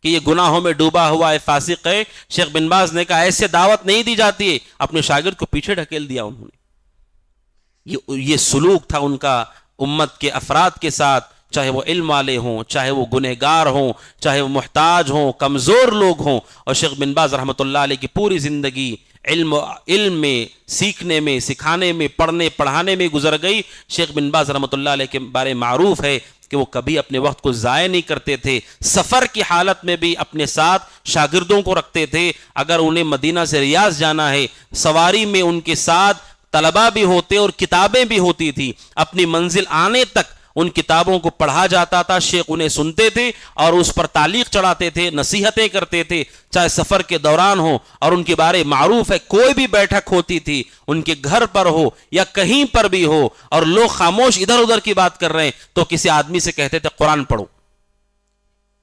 کہ یہ گناہوں میں ڈوبا ہوا ہے، فاسق ہے۔ شیخ بن باز نے کہا ایسے دعوت نہیں دی جاتی ہے، اپنے شاگرد کو پیچھے ڈھکیل دیا انہوں نے۔ یہ سلوک تھا ان کا امت کے افراد کے ساتھ، چاہے وہ علم والے ہوں، چاہے وہ گنہگار ہوں، چاہے وہ محتاج ہوں، کمزور لوگ ہوں۔ اور شیخ بن باز رحمۃ اللہ علیہ کی پوری زندگی علم میں، سیکھنے میں، سکھانے میں، پڑھنے پڑھانے میں گزر گئی۔ شیخ بن باز رحمۃ اللہ علیہ کے بارے معروف ہے کہ وہ کبھی اپنے وقت کو ضائع نہیں کرتے تھے، سفر کی حالت میں بھی اپنے ساتھ شاگردوں کو رکھتے تھے۔ اگر انہیں مدینہ سے ریاض جانا ہے، سواری میں ان کے ساتھ طلبہ بھی ہوتے اور کتابیں بھی ہوتی تھی، اپنی منزل آنے تک ان کتابوں کو پڑھا جاتا تھا، شیخ انہیں سنتے تھے اور اس پر تعلیق چڑھاتے تھے، نصیحتیں کرتے تھے، چاہے سفر کے دوران ہو۔ اور ان کے بارے معروف ہے کوئی بھی بیٹھک ہوتی تھی، ان کے گھر پر ہو یا کہیں پر بھی ہو، اور لوگ خاموش ادھر ادھر کی بات کر رہے ہیں تو کسی آدمی سے کہتے تھے قرآن پڑھو،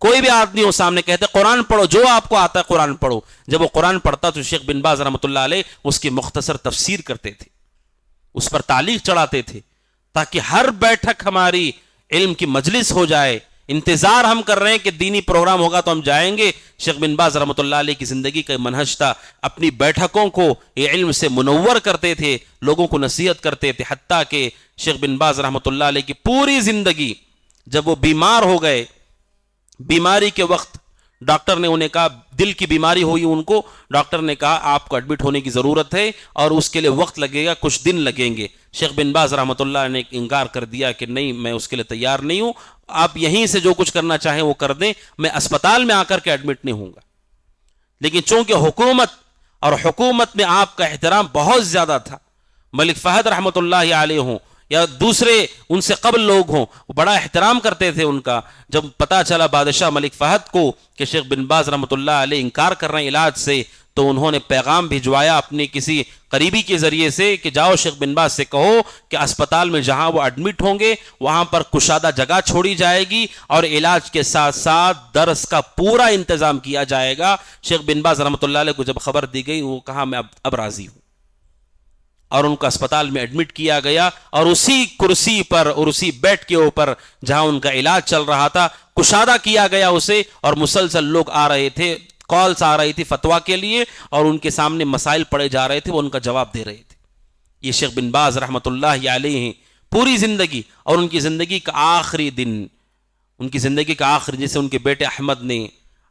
کوئی بھی آدمی ہو سامنے کہتے قرآن پڑھو، جو آپ کو آتا ہے قرآن پڑھو۔ جب وہ قرآن پڑھتا تو شیخ بن باز رحمۃ اللہ علیہ اس کی مختصر تفسیر کرتے تھے، اس پر تعلیق چڑھاتے تھے، تاکہ ہر بیٹھک ہماری علم کی مجلس ہو جائے۔ انتظار ہم کر رہے ہیں کہ دینی پروگرام ہوگا تو ہم جائیں گے۔ شیخ بن باز رحمۃ اللہ علیہ کی زندگی کا منہج تھا، اپنی بیٹھکوں کو یہ علم سے منور کرتے تھے، لوگوں کو نصیحت کرتے تھے، حتیٰ کہ شیخ بن باز رحمۃ اللہ علیہ کی پوری زندگی جب وہ بیمار ہو گئے، بیماری کے وقت ڈاکٹر نے انہیں کہا، دل کی بیماری ہوئی ان کو، ڈاکٹر نے کہا آپ کو ایڈمٹ ہونے کی ضرورت ہے اور اس کے لیے وقت لگے گا، کچھ دن لگیں گے۔ شیخ بن باز رحمۃ اللہ نے انکار کر دیا کہ نہیں، میں اس کے لیے تیار نہیں ہوں، آپ یہیں سے جو کچھ کرنا چاہیں وہ کر دیں، میں اسپتال میں آ کر کے ایڈمٹ نہیں ہوں گا۔ لیکن چونکہ حکومت میں آپ کا احترام بہت زیادہ تھا، ملک فہد رحمۃ اللہ علیہ ہوں یا دوسرے ان سے قبل لوگ ہوں، وہ بڑا احترام کرتے تھے ان کا۔ جب پتا چلا بادشاہ ملک فہد کو کہ شیخ بن باز رحمۃ اللہ علیہ انکار کر رہے ہیں علاج سے، تو انہوں نے پیغام بھجوایا اپنے کسی قریبی کے ذریعے سے کہ جاؤ شیخ بن باز سے کہو کہ اسپتال میں جہاں وہ ایڈمٹ ہوں گے وہاں پر کشادہ جگہ چھوڑی جائے گی اور علاج کے ساتھ ساتھ درس کا پورا انتظام کیا جائے گا۔ شیخ بن باز رحمۃ اللہ علیہ کو جب خبر دی گئی، وہ کہا میں اب راضی ہوں، اور ان کو اسپتال میں ایڈمٹ کیا گیا، اور اسی کرسی پر اور اسی بیڈ کے اوپر جہاں ان کا علاج چل رہا تھا کشادہ کیا گیا اسے، اور مسلسل لوگ آ رہے تھے، کالز آ رہی تھی فتویٰ کے لیے، اور ان کے سامنے مسائل پڑے جا رہے تھے، وہ ان کا جواب دے رہے تھے۔ یہ شیخ بن باز رحمۃ اللہ علیہ ہیں پوری زندگی، اور ان کی زندگی کا آخری دن، ان کی زندگی کا آخری، جیسے ان کے بیٹے احمد نے،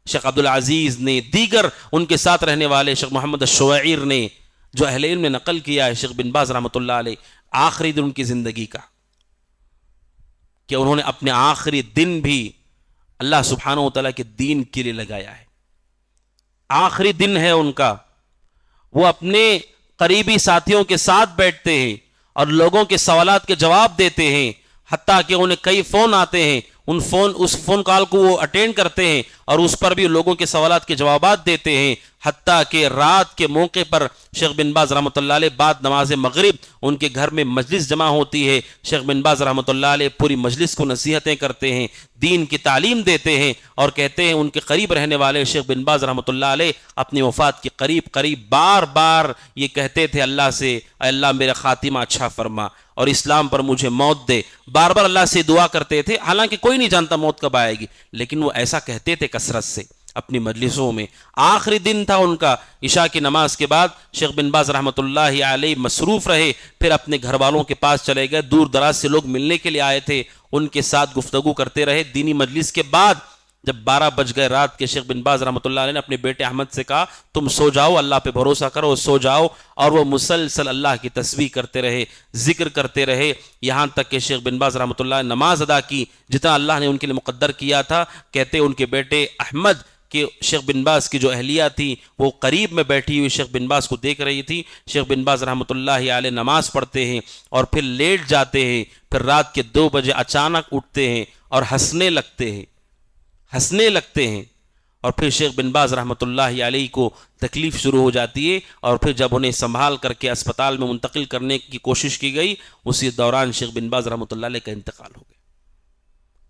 شیخ عبدالعزیز نے، دیگر ان کے ساتھ رہنے والے شیخ محمد الشوائر نے، جو اہل علم نے نقل کیا ہے شیخ بن باز رحمۃ اللہ علیہ آخری دن ان کی زندگی کا، کہ انہوں نے اپنے آخری دن بھی اللہ سبحانہ و تعالیٰ کے دین کے لیے لگایا ہے۔ آخری دن ہے ان کا، وہ اپنے قریبی ساتھیوں کے ساتھ بیٹھتے ہیں اور لوگوں کے سوالات کے جواب دیتے ہیں، حتیٰ کہ انہیں کئی فون آتے ہیں، اس فون کال کو وہ اٹینڈ کرتے ہیں اور اس پر بھی لوگوں کے سوالات کے جوابات دیتے ہیں، حتیٰ کہ رات کے موقع پر شیخ بن باز رحمۃ اللہ علیہ بعد نماز مغرب ان کے گھر میں مجلس جمع ہوتی ہے، شیخ بن باز رحمۃ اللہ علیہ پوری مجلس کو نصیحتیں کرتے ہیں، دین کی تعلیم دیتے ہیں اور کہتے ہیں ان کے قریب رہنے والے شیخ بن باز رحمۃ اللہ علیہ اپنی وفات کے قریب بار بار یہ کہتے تھے اللہ سے، اے اللہ میرا خاتمہ اچھا فرما اور اسلام پر مجھے موت دے، بار بار اللہ سے دعا کرتے تھے، حالانکہ کوئی نہیں جانتا موت کب آئے گی، لیکن وہ ایسا کہتے تھے کثرت سے اپنی مجلسوں میں۔ آخری دن تھا ان کا، عشاء کی نماز کے بعد شیخ بن باز رحمۃ اللہ علیہ مصروف رہے، پھر اپنے گھر والوں کے پاس چلے گئے، دور دراز سے لوگ ملنے کے لیے آئے تھے، ان کے ساتھ گفتگو کرتے رہے۔ دینی مجلس کے بعد جب 12 بج گئے رات کے، شیخ بن باز رحمۃ اللہ علیہ نے اپنے بیٹے احمد سے کہا تم سو جاؤ، اللہ پہ بھروسہ کرو، سو جاؤ، اور وہ مسلسل اللہ کی تسبیح کرتے رہے، ذکر کرتے رہے، یہاں تک کہ شیخ بن باز رحمۃ اللہ نے نماز ادا کی جتنا اللہ نے ان کے لیے مقدر کیا تھا۔ کہتے ان کے بیٹے احمد کہ شیخ بن باز کی جو اہلیہ تھی وہ قریب میں بیٹھی ہوئی شیخ بن باز کو دیکھ رہی تھی، شیخ بن باز رحمۃ اللہ علیہ نماز پڑھتے ہیں اور پھر لیٹ جاتے ہیں، پھر رات کے 2 بجے اچانک اٹھتے ہیں اور ہنسنے لگتے ہیں اور پھر شیخ بن باز رحمۃ اللہ علیہ کو تکلیف شروع ہو جاتی ہے، اور پھر جب انہیں سنبھال کر کے اسپتال میں منتقل کرنے کی کوشش کی گئی، اسی دوران شیخ بن باز رحمۃ اللہ علیہ کا انتقال ہو گیا۔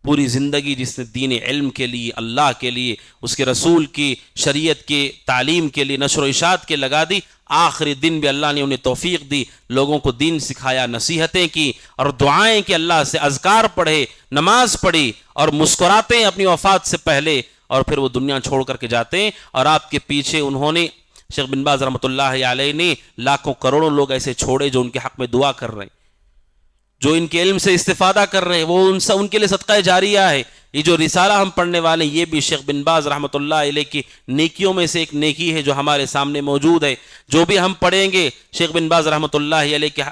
پوری زندگی جس نے دین علم کے لیے، اللہ کے لیے، اس کے رسول کی شریعت کے تعلیم کے لیے نشر و اشاعت کے لگا دی، آخری دن بھی اللہ نے انہیں توفیق دی، لوگوں کو دین سکھایا، نصیحتیں کی اور دعائیں کہ اللہ سے اذکار پڑھے، نماز پڑھی اور مسکراتے ہیں اپنی وفات سے پہلے، اور پھر وہ دنیا چھوڑ کر کے جاتے ہیں، اور آپ کے پیچھے انہوں نے، شیخ بن باز رحمۃ اللہ علیہ نے لاکھوں کروڑوں لوگ ایسے چھوڑے جو ان کے حق میں دعا کر رہے ہیں، جو ان کے علم سے استفادہ کر رہے ہیں، وہ ان کے لیے صدقہ جاریہ ہے۔ یہ جو رسالہ ہم پڑھنے والے ہیں، یہ بھی شیخ بن باز رحمۃ اللہ علیہ کی نیکیوں میں سے ایک نیکی ہے جو ہمارے سامنے موجود ہے۔ جو بھی ہم پڑھیں گے شیخ بن باز رحمۃ اللہ علیہ کے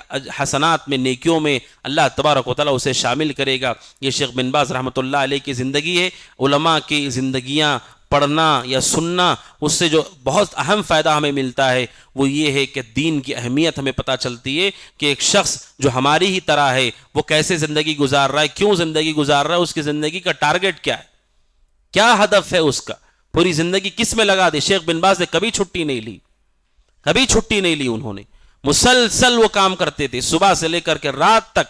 حسنات میں، نیکیوں میں اللہ تبارک و تعالیٰ اسے شامل کرے گا۔ یہ شیخ بن باز رحمۃ اللہ علیہ کی زندگی ہے۔ علماء کی زندگیاں پڑھنا یا سننا، اس سے جو بہت اہم فائدہ ہمیں ملتا ہے وہ یہ ہے کہ دین کی اہمیت ہمیں پتہ چلتی ہے کہ ایک شخص جو ہماری ہی طرح ہے وہ کیسے زندگی گزار رہا ہے، کیوں زندگی گزار رہا ہے، اس کی زندگی کا ٹارگٹ کیا ہے، کیا ہدف ہے اس کا، پوری زندگی کس میں لگا دی۔ شیخ بن باز نے کبھی چھٹی نہیں لی، انہوں نے مسلسل وہ کام کرتے تھے، صبح سے لے کر کے رات تک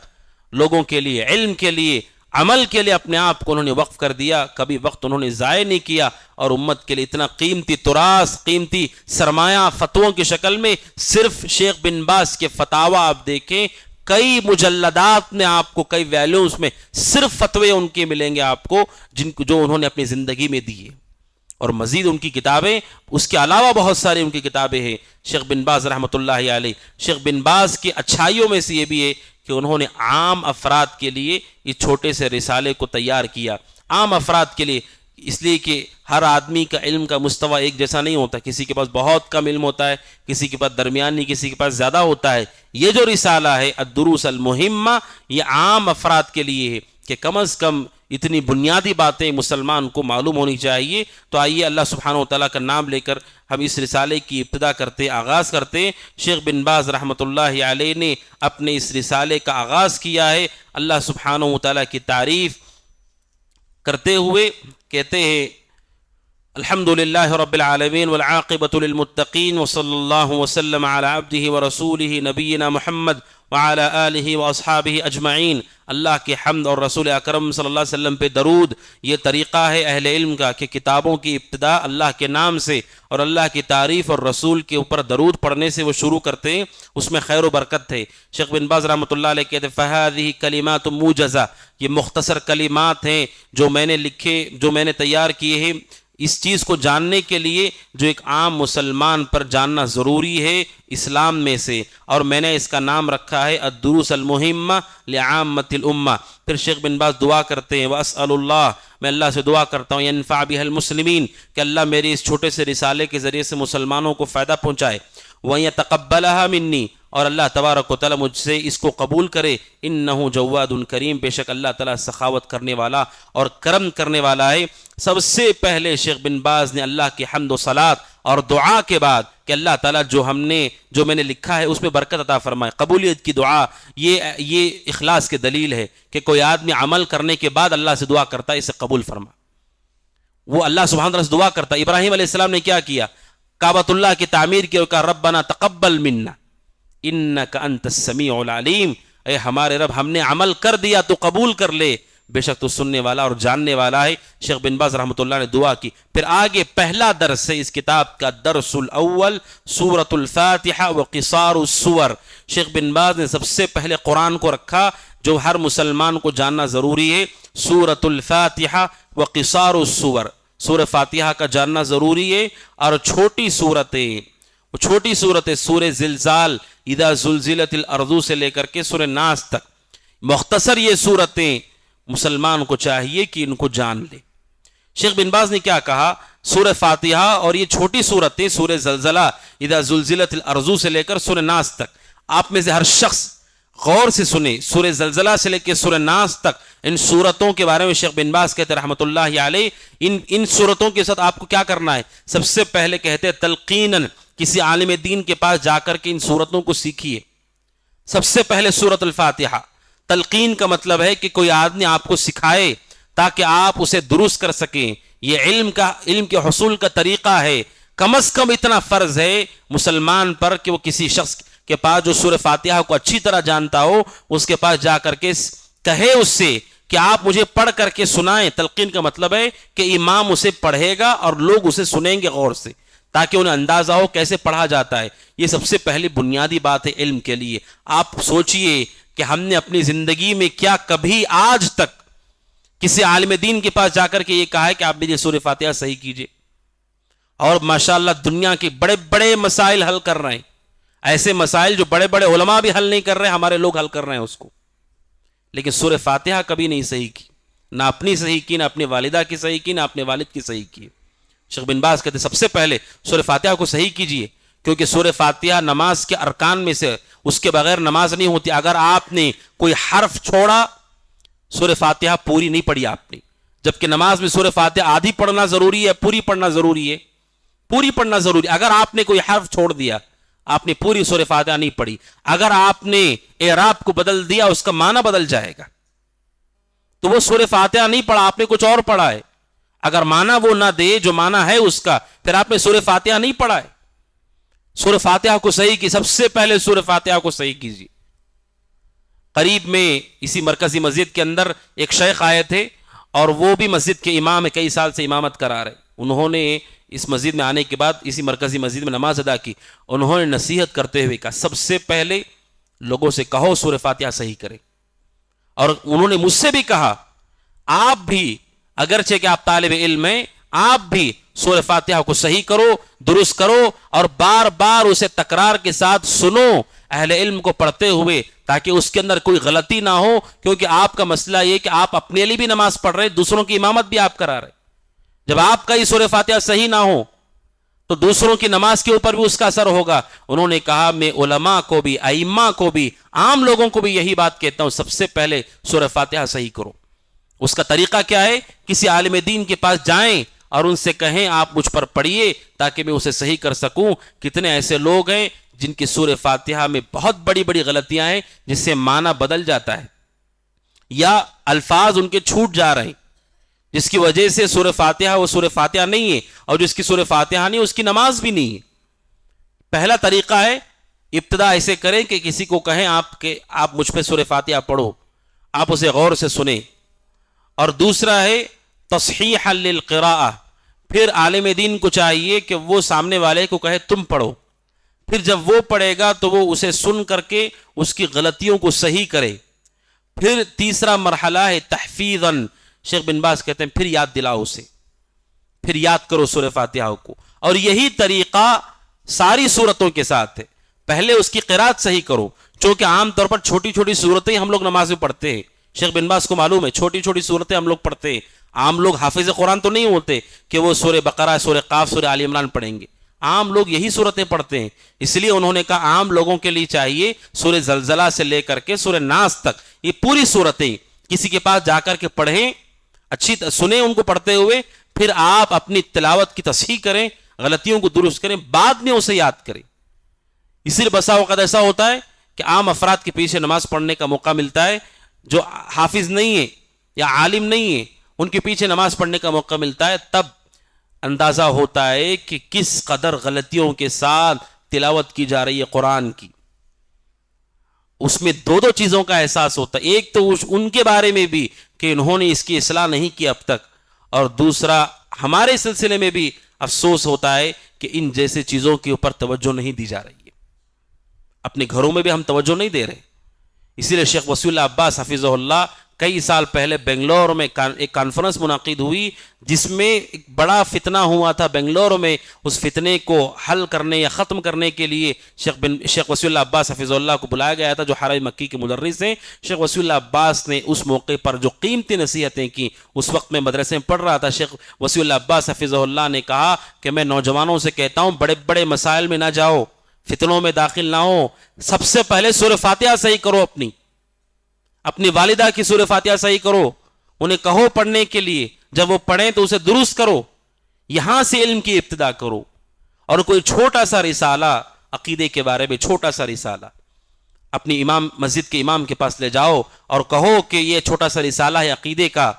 لوگوں کے لیے، علم کے لیے، عمل کے لیے اپنے آپ کو انہوں نے وقف کر دیا، کبھی وقت انہوں نے ضائع نہیں کیا، اور امت کے لیے اتنا قیمتی تراث، قیمتی سرمایہ فتووں کی شکل میں صرف شیخ بن باز کے فتاوی آپ دیکھیں، کئی مجلدات میں آپ کو، کئی ویلیوز میں صرف فتوے ان کے ملیں گے آپ کو جو انہوں نے اپنی زندگی میں دیے، اور مزید ان کی کتابیں، اس کے علاوہ بہت ساری ان کی کتابیں ہیں۔ شیخ بن باز رحمۃ اللہ علیہ، شیخ بن باز کی اچھائیوں میں سے یہ بھی ہے کہ انہوں نے عام افراد کے لیے اس چھوٹے سے رسالے کو تیار کیا، عام افراد کے لیے، اس لیے کہ ہر آدمی کا علم کا مستوی ایک جیسا نہیں ہوتا، کسی کے پاس بہت کم علم ہوتا ہے، کسی کے پاس درمیانی، کسی کے پاس زیادہ ہوتا ہے۔ یہ جو رسالہ ہے الدروس المہمہ، یہ عام افراد کے لیے ہے کہ کم از کم اتنی بنیادی باتیں مسلمان کو معلوم ہونی چاہیے۔ تو آئیے اللہ سبحانہ و تعالیٰ کا نام لے کر ہم اس رسالے کی ابتدا کرتے، آغاز کرتے۔ شیخ بن باز رحمۃ اللہ علیہ نے اپنے اس رسالے کا آغاز کیا ہے اللہ سبحانہ و تعالیٰ کی تعریف کرتے ہوئے، کہتے ہیں الحمدللہ رب العالمین والعاقبۃ للمتقین وصلی اللہ وسلم علی عبدہ ورسولہ نبینا محمد وعلی آلہ واصحابہ اجمعین۔ اللہ کے حمد اور رسول اکرم صلی اللہ علیہ وسلم پہ درود، یہ طریقہ ہے اہل علم کا کہ کتابوں کی ابتدا اللہ کے نام سے اور اللہ کی تعریف اور رسول کے اوپر درود پڑھنے سے وہ شروع کرتے ہیں، اس میں خیر و برکت ہے۔ شیخ بن باز رحمۃ اللہ علیہ کہتے ہیں فہذہ کلمات موجزہ، یہ مختصر کلمات ہیں جو میں نے لکھے، جو میں نے تیار کیے ہیں اس چیز کو جاننے کے لیے جو ایک عام مسلمان پر جاننا ضروری ہے اسلام میں سے، اور میں نے اس کا نام رکھا ہے الدروس المہمہ لعامۃ الامہ۔ پھر شیخ بن باز دعا کرتے ہیں واسأل اللہ، میں اللہ سے دعا کرتا ہوں ینفع بها المسلمین، کہ اللہ میرے اس چھوٹے سے رسالے کے ذریعے سے مسلمانوں کو فائدہ پہنچائے، وَيَتَقَبَّلَهَا مِنِّي، اور اللہ تبارک و تعالیٰ مجھ سے اس کو قبول کرے، انہ جواد کریم، بے شک اللہ تعالیٰ سخاوت کرنے والا اور کرم کرنے والا ہے۔ سب سے پہلے شیخ بن باز نے اللہ کی حمد و صلات اور دعا کے بعد کہ اللہ تعالیٰ جو میں نے لکھا ہے اس میں برکت عطا فرمائے. قبولیت کی دعا یہ اخلاص کی دلیل ہے کہ کوئی آدمی عمل کرنے کے بعد اللہ سے دعا کرتا ہے اسے قبول فرما. وہ اللہ سبحانہ وتعالیٰ سے دعا کرتا. ابراہیم علیہ السلام نے کیا کیا؟ کعبۃ اللہ کی تعمیر کی اور کہا ربنا تقبل منا انک انت السمیع العلیم. اے ہمارے رب ہم نے عمل کر دیا تو قبول کر لے، بے شک تو سننے والا اور جاننے والا ہے. شیخ بن باز رحمۃ اللہ نے دعا کی. پھر آگے پہلا درس ہے اس کتاب کا، درس الاول سورۃ الفاتحہ و قصار السور. شیخ بن باز نے سب سے پہلے قرآن کو رکھا جو ہر مسلمان کو جاننا ضروری ہے. سورۃ الفاتحہ و قصار السور، سورہ فاتحہ کا جاننا ضروری ہے. اور چھوٹی صورتیں سورہ زلزال، اذا زلزلت الارض سے لے کر کے سورہ ناس تک، مختصر یہ صورتیں مسلمان کو چاہیے کہ ان کو جان لے. شیخ بن باز نے کیا کہا؟ سورہ فاتحہ اور یہ چھوٹی صورتیں سورہ زلزلہ، اذا زلزلت الارض سے لے کر سورہ ناس تک، آپ میں سے ہر شخص غور سے سنے. سورہ زلزلہ سے لے کے سورہ ناس تک ان صورتوں کے بارے میں شیخ بن باز کہتے ہیں رحمۃ اللہ علیہ، ان صورتوں کے ساتھ آپ کو کیا کرنا ہے؟ سب سے پہلے کہتے ہیں تلقیناً کسی عالم دین کے پاس جا کر کے ان صورتوں کو سیکھیے. سب سے پہلے سورۃ الفاتحہ. تلقین کا مطلب ہے کہ کوئی آدمی آپ کو سکھائے تاکہ آپ اسے درست کر سکیں. یہ علم کے حصول کا طریقہ ہے. کم از کم اتنا فرض ہے مسلمان پر کہ وہ کسی شخص کے پاس جو سورہ فاتحہ کو اچھی طرح جانتا ہو اس کے پاس جا کر کے کہے اس سے کہ آپ مجھے پڑھ کر کے سنائیں. تلقین کا مطلب ہے کہ امام اسے پڑھے گا اور لوگ اسے سنیں گے غور سے تاکہ انہیں اندازہ ہو کیسے پڑھا جاتا ہے. یہ سب سے پہلی بنیادی بات ہے علم کے لیے. آپ سوچئے کہ ہم نے اپنی زندگی میں کیا کبھی آج تک کسی عالم دین کے پاس جا کر کے یہ کہا ہے کہ آپ میری سورہ فاتحہ صحیح کیجئے؟ اور ماشاءاللہ دنیا کے بڑے بڑے مسائل حل کر رہے ہیں، ایسے مسائل جو بڑے بڑے علماء بھی حل نہیں کر رہے، ہمارے لوگ حل کر رہے ہیں اس کو. لیکن سورہ فاتحہ کبھی نہیں صحیح کی، نہ اپنی صحیح کی، نہ اپنی والدہ کی صحیح کی، نہ اپنے والد کی صحیح کی. شیخ بن باز کہتے ہیں سب سے پہلے سورہ فاتحہ کو صحیح کیجئے، کیونکہ سورہ فاتحہ نماز کے ارکان میں سے، اس کے بغیر نماز نہیں ہوتی. اگر آپ نے کوئی حرف چھوڑا، سورہ فاتحہ پوری نہیں پڑھی آپ نے. جبکہ نماز میں سورہ فاتحہ آدھی پڑھنا ضروری ہے، پوری پڑھنا ضروری ہے، پوری پڑھنا ضروری. اگر آپ نے کوئی حرف چھوڑ دیا، آپ نے پوری سورہ فاتحہ نہیں پڑھی. اگر آپ نے اعراب کو بدل دیا، اس کا معنی بدل جائے گا، تو وہ سورہ فاتحہ نہیں پڑھا، آپ نے کچھ اور پڑھا ہے. اگر معنی وہ نہ دے جو معنی ہے اس کا، پھر آپ نے سورہ فاتحہ نہیں پڑھا ہے. سورہ فاتحہ کو صحیح کی. سب سے پہلے سورہ فاتحہ کو صحیح کیجیے. قریب میں اسی مرکزی مسجد کے اندر ایک شیخ آئے تھے اور وہ بھی مسجد کے امام ہے، کئی سال سے امامت کرا رہے. انہوں نے اس مسجد میں آنے کے بعد اسی مرکزی مسجد میں نماز ادا کی. انہوں نے نصیحت کرتے ہوئے کہا سب سے پہلے لوگوں سے کہو سورہ فاتحہ صحیح کریں. اور انہوں نے مجھ سے بھی کہا آپ بھی، اگرچہ کہ آپ طالب علم ہیں، آپ بھی سورہ فاتحہ کو صحیح کرو، درست کرو اور بار بار اسے تکرار کے ساتھ سنو اہل علم کو پڑھتے ہوئے، تاکہ اس کے اندر کوئی غلطی نہ ہو. کیونکہ آپ کا مسئلہ یہ کہ آپ اپنے لیے بھی نماز پڑھ رہے، دوسروں کی امامت بھی آپ کرا رہے. جب آپ کا یہ سورہ فاتحہ صحیح نہ ہو تو دوسروں کی نماز کے اوپر بھی اس کا اثر ہوگا. انہوں نے کہا میں علماء کو بھی، ائمہ کو بھی، عام لوگوں کو بھی یہی بات کہتا ہوں، سب سے پہلے سورہ فاتحہ صحیح کرو. اس کا طریقہ کیا ہے؟ کسی عالم دین کے پاس جائیں اور ان سے کہیں آپ مجھ پر پڑھیے تاکہ میں اسے صحیح کر سکوں. کتنے ایسے لوگ ہیں جن کی سورہ فاتحہ میں بہت بڑی بڑی غلطیاں ہیں جس سے معنی بدل جاتا ہے یا الفاظ ان کے چھوٹ جا رہے ہیں، جس کی وجہ سے سورہ فاتحہ وہ سورہ فاتحہ نہیں ہے، اور جس کی سورہ فاتحہ نہیں اس کی نماز بھی نہیں ہے. پہلا طریقہ ہے ابتدا ایسے کریں کہ کسی کو کہیں آپ مجھ پہ سورہ فاتحہ پڑھو، آپ اسے غور سے سنیں. اور دوسرا ہے تصحیحا للقراءہ، پھر عالم دین کو چاہیے کہ وہ سامنے والے کو کہے تم پڑھو، پھر جب وہ پڑھے گا تو وہ اسے سن کر کے اس کی غلطیوں کو صحیح کرے. پھر تیسرا مرحلہ ہے تحفیظاً. شیخ بن باز کہتے ہیں پھر یاد دلاؤ اسے، پھر یاد کرو سورہ فاتحہ کو. اور یہی طریقہ ساری صورتوں کے ساتھ ہے. پہلے اس کی قرات صحیح کرو، چونکہ عام طور پر چھوٹی چھوٹی صورتیں ہم لوگ نماز میں پڑھتے ہیں. شیخ بن باز کو معلوم ہے چھوٹی چھوٹی صورتیں ہم لوگ پڑھتے ہیں. عام لوگ حافظ قرآن تو نہیں ہوتے کہ وہ سورہ بقرہ، سورہ قاف، سورہ آل عمران پڑھیں گے. عام لوگ یہی صورتیں پڑھتے ہیں. اس لیے انہوں نے کہا عام لوگوں کے لیے چاہیے سورہ زلزلہ سے لے کر کے سورہ ناس تک یہ پوری صورتیں کسی کے پاس جا کر کے پڑھیں، اچھی سنیں ان کو پڑھتے ہوئے، پھر آپ اپنی تلاوت کی تصحیح کریں، غلطیوں کو درست کریں، بعد میں اسے یاد کریں. اسی لیے بسا اوقات ایسا ہوتا ہے کہ عام افراد کے پیچھے نماز پڑھنے کا موقع ملتا ہے، جو حافظ نہیں ہے یا عالم نہیں ہے ان کے پیچھے نماز پڑھنے کا موقع ملتا ہے، تب اندازہ ہوتا ہے کہ کس قدر غلطیوں کے ساتھ تلاوت کی جا رہی ہے قرآن کی. اس میں دو چیزوں کا احساس ہوتا ہے، ایک تو ان کے بارے میں بھی کہ انہوں نے اس کی اصلاح نہیں کی اب تک، اور دوسرا ہمارے سلسلے میں بھی افسوس ہوتا ہے کہ ان جیسے چیزوں کے اوپر توجہ نہیں دی جا رہی ہے. اپنے گھروں میں بھی ہم توجہ نہیں دے رہے. اسی لیے شیخ وسیع اللہ عباس حفظہ اللہ کئی سال پہلے بنگلور میں ایک کانفرنس منعقد ہوئی جس میں ایک بڑا فتنہ ہوا تھا بنگلور میں. اس فتنے کو حل کرنے یا ختم کرنے کے لیے شیخ وسیع اللہ عباس حفظہ اللہ کو بلایا گیا تھا، جو حرم مکی کے مدرس ہیں. شیخ وسیع اللہ عباس نے اس موقع پر جو قیمتی نصیحتیں کی، اس وقت میں مدرسے میں پڑھ رہا تھا. شیخ وسیع اللہ عباس حفظہ اللہ نے کہا کہ میں نوجوانوں سے کہتا ہوں بڑے بڑے مسائل میں نہ جاؤ، فتنوں میں داخل نہ ہو، سب سے پہلے سورہ فاتحہ صحیح کرو، اپنی والدہ کی سورہ فاتحہ صحیح کرو، انہیں کہو پڑھنے کے لیے، جب وہ پڑھیں تو اسے درست کرو، یہاں سے علم کی ابتدا کرو. اور کوئی چھوٹا سا رسالہ عقیدے کے بارے میں، چھوٹا سا رسالہ اپنی مسجد کے امام کے پاس لے جاؤ اور کہو کہ یہ چھوٹا سا رسالہ ہے عقیدے کا،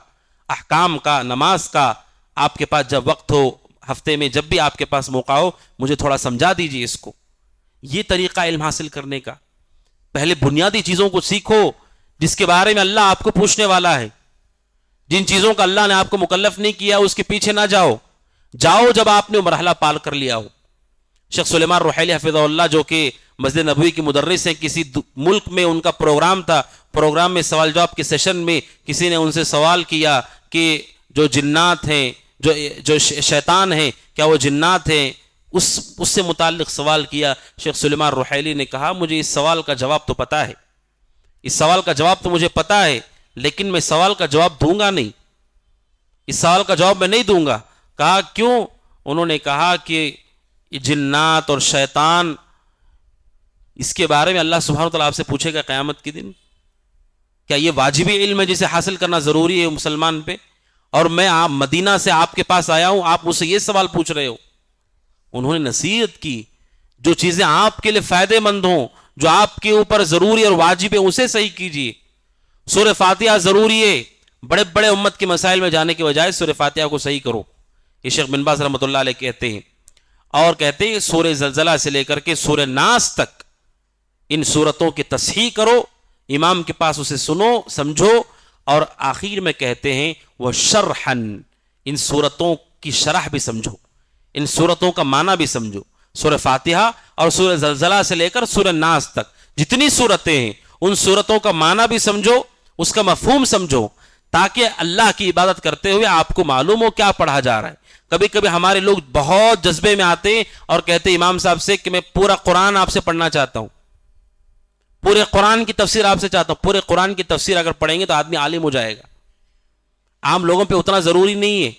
احکام کا، نماز کا، آپ کے پاس جب وقت ہو، ہفتے میں جب بھی آپ کے پاس موقع ہو، مجھے تھوڑا سمجھا دیجئے اس کو. یہ طریقہ علم حاصل کرنے کا. پہلے بنیادی چیزوں کو سیکھو جس کے بارے میں اللہ آپ کو پوچھنے والا ہے. جن چیزوں کا اللہ نے آپ کو مکلف نہیں کیا اس کے پیچھے نہ جاؤ جب آپ نے مرحلہ پال کر لیا ہو. شیخ سلیمان روحیلی حفظہ اللہ جو کہ مسجد نبوی کے مدرس ہیں، کسی ملک میں ان کا پروگرام تھا، پروگرام میں سوال جواب کے سیشن میں کسی نے ان سے سوال کیا کہ جو جنات ہیں، جو شیطان ہیں، کیا وہ جنات ہیں؟ اس سے متعلق سوال کیا. شیخ سلیمان روحیلی نے کہا مجھے اس سوال کا جواب تو پتا ہے، اس سوال کا جواب تو مجھے پتا ہے، لیکن میں سوال کا جواب دوں گا نہیں، اس سوال کا جواب میں نہیں دوں گا. کہا کیوں؟ انہوں نے کہا کہ جنات اور شیطان، اس کے بارے میں اللہ سبحانہ وتعالیٰ آپ سے پوچھے گا قیامت کے دن. کیا یہ واجبی علم ہے جسے حاصل کرنا ضروری ہے مسلمان پہ؟ اور میں مدینہ سے آپ کے پاس آیا ہوں، آپ مجھ سے یہ سوال پوچھ رہے ہو. انہوں نے نصیحت کی جو چیزیں آپ کے لیے فائدے مند ہوں، جو آپ کے اوپر ضروری اور واجب ہے، اسے صحیح کیجیے. سورہ فاتحہ ضروری ہے، بڑے بڑے امت کے مسائل میں جانے کے بجائے سورہ فاتحہ کو صحیح کرو. یہ شیخ بن باز رحمۃ اللہ علیہ کہتے ہیں. اور کہتے ہیں سورہ زلزلہ سے لے کر کے سورہ ناس تک ان سورتوں کی تصحیح کرو، امام کے پاس اسے سنو، سمجھو. اور آخر میں کہتے ہیں وہ شرحن، ان سورتوں کی شرح بھی سمجھو، ان سورتوں کا معنی بھی سمجھو. سورہ فاتحہ اور سورہ زلزلہ سے لے کر سورہ ناس تک جتنی سورتیں ہیں ان سورتوں کا معنی بھی سمجھو، اس کا مفہوم سمجھو، تاکہ اللہ کی عبادت کرتے ہوئے آپ کو معلوم ہو کیا پڑھا جا رہا ہے. کبھی کبھی ہمارے لوگ بہت جذبے میں آتے ہیں اور کہتے ہیں امام صاحب سے کہ میں پورا قرآن آپ سے پڑھنا چاہتا ہوں، پورے قرآن کی تفسیر آپ سے چاہتا ہوں. پورے قرآن کی تفسیر اگر پڑھیں گے تو آدمی عالم ہو جائے گا. عام لوگوں پہ اتنا ضروری نہیں ہے.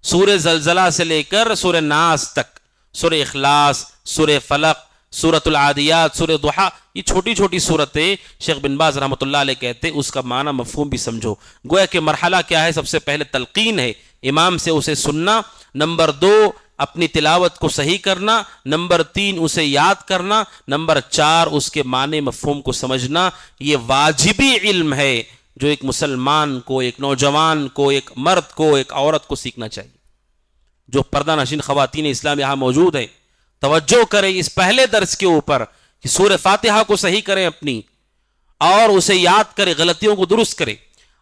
سورہ زلزلہ سے لے کر سورہ ناس تک، سورہ اخلاص، سورہ فلق، سورۃ العادیات، سورہ ضحیٰ، یہ چھوٹی چھوٹی صورتیں شیخ بن باز رحمۃ اللہ علیہ کہتے ہیں اس کا معنی مفہوم بھی سمجھو. گویا کہ مرحلہ کیا ہے؟ سب سے پہلے تلقین ہے، امام سے اسے سننا. نمبر 2 اپنی تلاوت کو صحیح کرنا. نمبر 3 اسے یاد کرنا. نمبر 4 اس کے معنی مفہوم کو سمجھنا. یہ واجبی علم ہے جو ایک مسلمان کو، ایک نوجوان کو، ایک مرد کو، ایک عورت کو سیکھنا چاہیے. جو پردہ نشین خواتین اسلام یہاں موجود ہیں، توجہ کریں اس پہلے درس کے اوپر کہ سورہ فاتحہ کو صحیح کریں اپنی، اور اسے یاد کریں، غلطیوں کو درست کریں.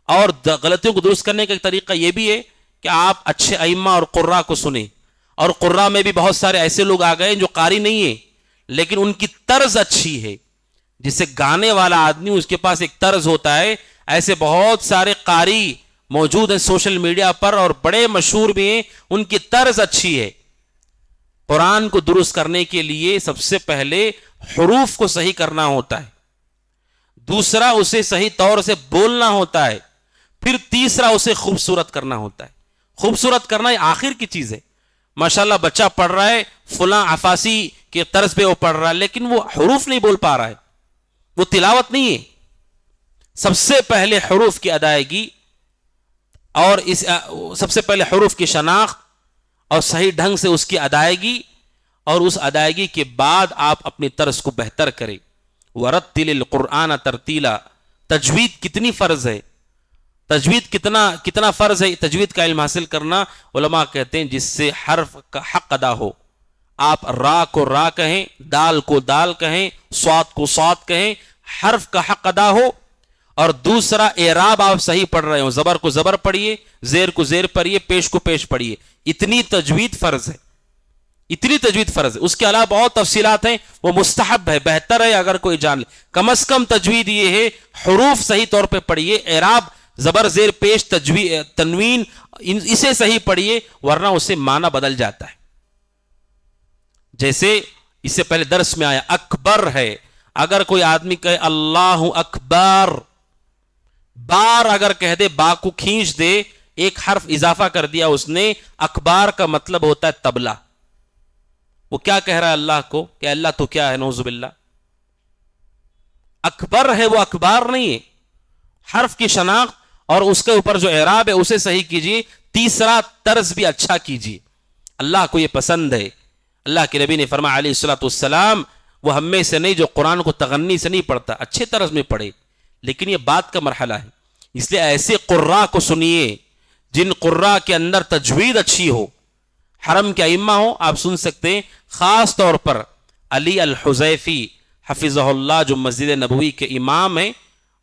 اور غلطیوں کو درست کرنے کا ایک طریقہ یہ بھی ہے کہ آپ اچھے ائمہ اور قراء کو سنیں. اور قراء میں بھی بہت سارے ایسے لوگ آ گئے جو قاری نہیں ہیں لیکن ان کی طرز اچھی ہے. جسے گانے والا آدمی اس کے پاس ایک طرز ہوتا ہے، ایسے بہت سارے قاری موجود ہیں سوشل میڈیا پر اور بڑے مشہور بھی ہیں، ان کی طرز اچھی ہے. قرآن کو درست کرنے کے لیے سب سے پہلے حروف کو صحیح کرنا ہوتا ہے، دوسرا اسے صحیح طور سے بولنا ہوتا ہے، پھر تیسرا اسے خوبصورت کرنا ہوتا ہے. خوبصورت کرنا یہ آخر کی چیز ہے. ماشاءاللہ بچہ پڑھ رہا ہے فلاں عفاسی کے طرز پہ وہ پڑھ رہا ہے لیکن وہ حروف نہیں بول پا رہا ہے، وہ تلاوت نہیں ہے. سب سے پہلے حروف کی ادائیگی اور سب سے پہلے حروف کی شناخت اور صحیح ڈھنگ سے اس کی ادائیگی، اور اس ادائیگی کے بعد آپ اپنی طرز کو بہتر کریں. ورتل القرآن ترتیلا. تجوید کتنی فرض ہے، تجوید کتنا فرض ہے تجوید کا علم حاصل کرنا. علماء کہتے ہیں جس سے حرف کا حق ادا ہو. آپ را کو را کہیں، دال کو دال کہیں، صاد کو صاد کہیں، حرف کا حق ادا ہو. اور دوسرا اعراب آپ صحیح پڑھ رہے ہو، زبر کو زبر پڑھیے، زیر کو زیر پڑھیے، پیش کو پیش پڑھیے. اتنی تجوید فرض ہے، اتنی تجوید فرض ہے. اس کے علاوہ بہت تفصیلات ہیں، وہ مستحب ہے، بہتر ہے اگر کوئی جان لے. کم از کم تجوید یہ ہے حروف صحیح طور پہ پڑھیے، اعراب زبر زیر پیش تنوین اسے صحیح پڑھیے، ورنہ اسے معنی بدل جاتا ہے. جیسے اس سے پہلے درس میں آیا اکبر ہے، اگر کوئی آدمی کہے اللہ اکبر، بار اگر کہہ دے، با کو کھینچ دے، ایک حرف اضافہ کر دیا اس نے. اکبار کا مطلب ہوتا ہے تبلا. وہ کیا کہہ رہا ہے اللہ کو کہ اللہ تو کیا ہے، نعوذ باللہ. اکبر ہے وہ اکبار نہیں ہے. حرف کی شناخت اور اس کے اوپر جو اعراب ہے اسے صحیح کیجیے. تیسرا طرز بھی اچھا کیجیے، اللہ کو یہ پسند ہے. اللہ کے نبی نے فرمایا علیہ الصلوۃ والسلام، وہ ہم میں سے نہیں جو قرآن کو تغنی سے نہیں پڑھتا، اچھے طرز میں پڑھے. لیکن یہ بات کا مرحلہ ہے، اس لیے ایسے قراء کو سنیے جن قراء کے اندر تجوید اچھی ہو، حرم کے ائمہ ہو. آپ سن سکتے ہیں خاص طور پر علی الحذیفی حفظہ اللہ، جو مسجد نبوی کے امام ہیں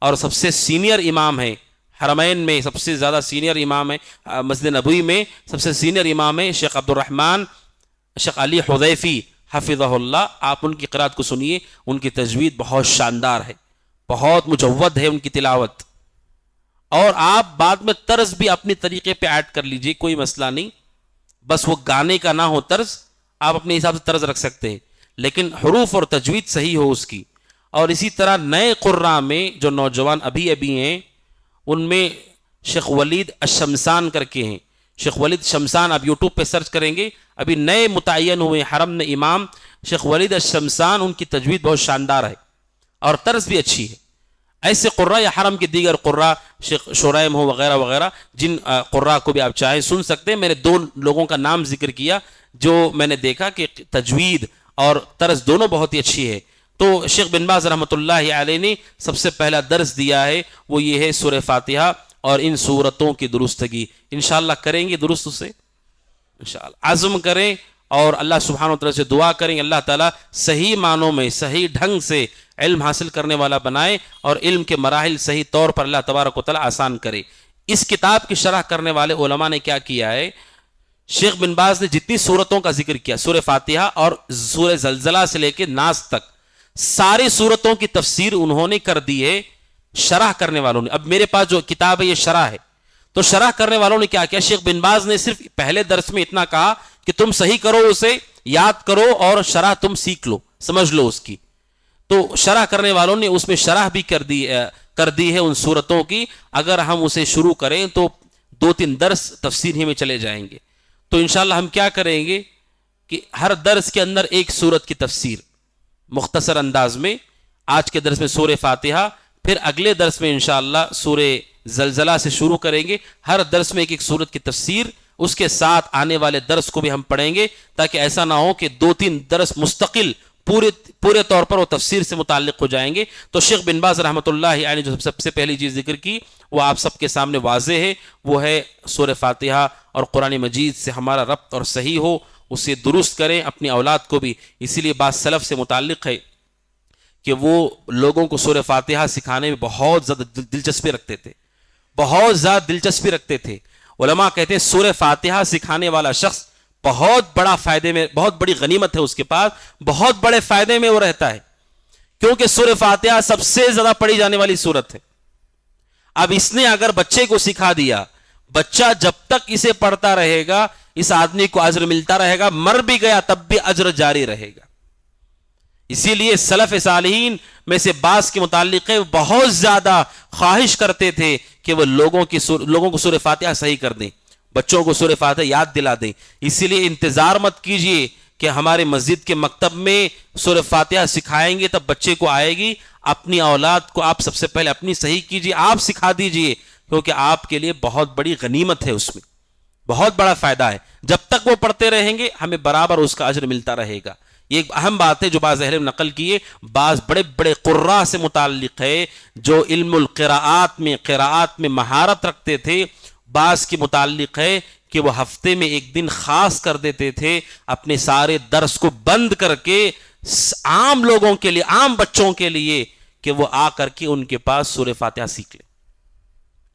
اور سب سے سینئر امام ہیں، حرمین میں سب سے زیادہ سینئر امام ہیں، مسجد نبوی میں سب سے سینئر امام ہیں شیخ عبد الرحمن شیخ علی حذیفی حفظہ اللہ. آپ ان کی قرات کو سنیے، ان کی تجوید بہت شاندار ہے، بہت مجود ہے ان کی تلاوت. اور آپ بعد میں طرز بھی اپنی طریقے پہ ایڈ کر لیجئے، کوئی مسئلہ نہیں. بس وہ گانے کا نہ ہو طرز، آپ اپنے حساب سے طرز رکھ سکتے ہیں، لیکن حروف اور تجوید صحیح ہو اس کی. اور اسی طرح نئے قراء میں جو نوجوان ابھی ہیں، ان میں شیخ ولید الشمسان کر کے ہیں. شیخ ولید شمسان آپ یوٹیوب پہ سرچ کریں گے، ابھی نئے متعین ہوئے حرم میں امام شیخ ولید الشمسان. ان کی تجوید بہت شاندار ہے اور طرز بھی اچھی ہے. ایسے قراء یا حرم کے دیگر قراء شیخ شوریم ہو وغیرہ وغیرہ، جن قراء کو بھی آپ چاہیں سن سکتے ہیں. میں نے 2 لوگوں کا نام ذکر کیا جو میں نے دیکھا کہ تجوید اور طرز دونوں بہت ہی اچھی ہے. تو شیخ بن باز رحمۃ اللہ علیہ نے سب سے پہلا درس دیا ہے، وہ یہ ہے سورہ فاتحہ اور ان سورتوں کی درستگی. انشاءاللہ کریں گے درست سے، انشاءاللہ عزم کریں اور اللہ سبحانہ و تعالیٰ سے دعا کریں اللہ تعالیٰ صحیح معنوں میں صحیح ڈھنگ سے علم حاصل کرنے والا بنائے اور علم کے مراحل صحیح طور پر اللہ تبارک و تعالیٰ آسان کرے. اس کتاب کی شرح کرنے والے علماء نے کیا کیا ہے، شیخ بن باز نے جتنی سورتوں کا ذکر کیا، سورہ فاتحہ اور سورہ زلزلہ سے لے کے ناس تک ساری سورتوں کی تفسیر انہوں نے کر دی ہے شرح کرنے والوں نے. اب میرے پاس جو کتاب ہے یہ شرح ہے، تو شرح کرنے والوں نے کیا کیا، شیخ بن باز نے صرف پہلے درس میں اتنا کہا کہ تم صحیح کرو، اسے یاد کرو اور شرح تم سیکھ لو، سمجھ لو اس کی. تو شرح کرنے والوں نے اس میں شرح بھی کر دی ہے ان سورتوں کی. اگر ہم اسے شروع کریں تو 2-3 درس تفسیر ہی میں چلے جائیں گے. تو انشاءاللہ ہم کیا کریں گے کہ ہر درس کے اندر ایک سورت کی تفسیر مختصر انداز میں. آج کے درس میں سورہ فاتحہ، پھر اگلے درس میں انشاءاللہ سورہ زلزلہ سے شروع کریں گے. ہر درس میں ایک سورت کی تفسیر، اس کے ساتھ آنے والے درس کو بھی ہم پڑھیں گے، تاکہ ایسا نہ ہو کہ 2-3 درس مستقل پورے طور پر وہ تفسیر سے متعلق ہو جائیں گے. تو شیخ بن باز رحمۃ اللہ علیہ جو سب سے پہلی چیز ذکر کی وہ آپ سب کے سامنے واضح ہے، وہ ہے سورہ فاتحہ اور قرآن مجید سے ہمارا ربط اور صحیح ہو، اسے درست کریں اپنی اولاد کو بھی. اسی لیے بعض سلف سے متعلق ہے کہ وہ لوگوں کو سورہ فاتحہ سکھانے میں بہت زیادہ دلچسپی رکھتے تھے، بہت زیادہ دلچسپی رکھتے تھے. علماء کہتے ہیں سورہ فاتحہ سکھانے والا شخص بہت بڑا فائدے میں، بہت بڑی غنیمت ہے اس کے پاس، بہت بڑے فائدے میں وہ رہتا ہے، کیونکہ سورہ فاتحہ سب سے زیادہ پڑھی جانے والی سورت ہے. اب اس نے اگر بچے کو سکھا دیا، بچہ جب تک اسے پڑھتا رہے گا اس آدمی کو اجر ملتا رہے گا، مر بھی گیا تب بھی اجر جاری رہے گا. اسی لیے سلف صالحین میں سے بعض کے متعلق ہے بہت زیادہ خواہش کرتے تھے کہ وہ لوگوں کو سورہ فاتحہ صحیح کر دیں، بچوں کو سورہ فاتحہ یاد دلا دیں. اسی لیے انتظار مت کیجئے کہ ہمارے مسجد کے مکتب میں سورہ فاتحہ سکھائیں گے تب بچے کو آئے گی. اپنی اولاد کو آپ سب سے پہلے اپنی صحیح کیجئے، آپ سکھا دیجئے، کیونکہ آپ کے لیے بہت بڑی غنیمت ہے اس میں. بہت بڑا فائدہ ہے. جب تک وہ پڑھتے رہیں گے ہمیں برابر اس کا اجر ملتا رہے گا. یہ ایک اہم بات ہے جو بعض اہل نے نقل کی ہے. بعض بڑے بڑے قراء سے متعلق ہے جو علم القراءات میں مہارت رکھتے تھے. بعض کے متعلق ہے کہ وہ ہفتے میں ایک دن خاص کر دیتے تھے اپنے سارے درس کو بند کر کے عام لوگوں کے لیے، عام بچوں کے لیے، کہ وہ آ کر کے ان کے پاس سورہ فاتحہ سیکھ لیں،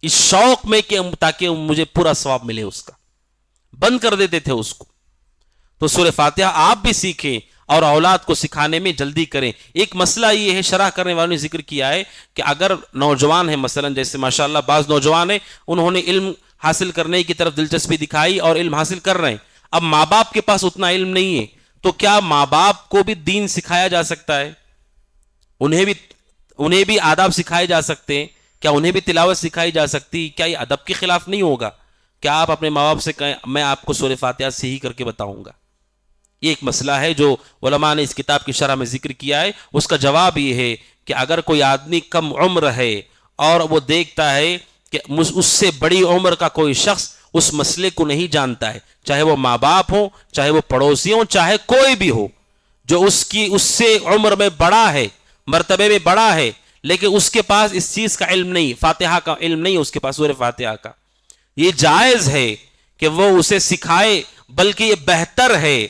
اس شوق میں کہ تاکہ مجھے پورا ثواب ملے. اس کا بند کر دیتے تھے اس کو. تو سورہ فاتحہ آپ بھی سیکھیں اور اولاد کو سکھانے میں جلدی کریں. ایک مسئلہ یہ ہے، شرح کرنے والوں نے ذکر کیا ہے کہ اگر نوجوان ہیں، مثلا جیسے ماشاءاللہ بعض نوجوان ہیں، انہوں نے علم حاصل کرنے کی طرف دلچسپی دکھائی اور علم حاصل کر رہے ہیں. اب ماں باپ کے پاس اتنا علم نہیں ہے، تو کیا ماں باپ کو بھی دین سکھایا جا سکتا ہے؟ انہیں بھی آداب سکھائے جا سکتے ہیں؟ کیا انہیں بھی تلاوت سکھائی جا سکتی؟ کیا یہ ادب کے خلاف نہیں ہوگا؟ کیا آپ اپنے ماں باپ سے کہیں میں آپ کو سورہ فاتحہ صحیح کر کے بتاؤں گا؟ یہ ایک مسئلہ ہے جو علماء نے اس کتاب کی شرح میں ذکر کیا ہے. اس کا جواب یہ ہے کہ اگر کوئی آدمی کم عمر ہے اور وہ دیکھتا ہے کہ اس سے بڑی عمر کا کوئی شخص اس مسئلے کو نہیں جانتا ہے، چاہے وہ ماں باپ ہوں، چاہے وہ پڑوسی ہوں، چاہے کوئی بھی ہو، جو اس سے عمر میں بڑا ہے، مرتبے میں بڑا ہے، لیکن اس کے پاس اس چیز کا علم نہیں، فاتحہ کا علم نہیں اس کے پاس، سورہ فاتحہ کا، یہ جائز ہے کہ وہ اسے سکھائے. بلکہ یہ بہتر ہے،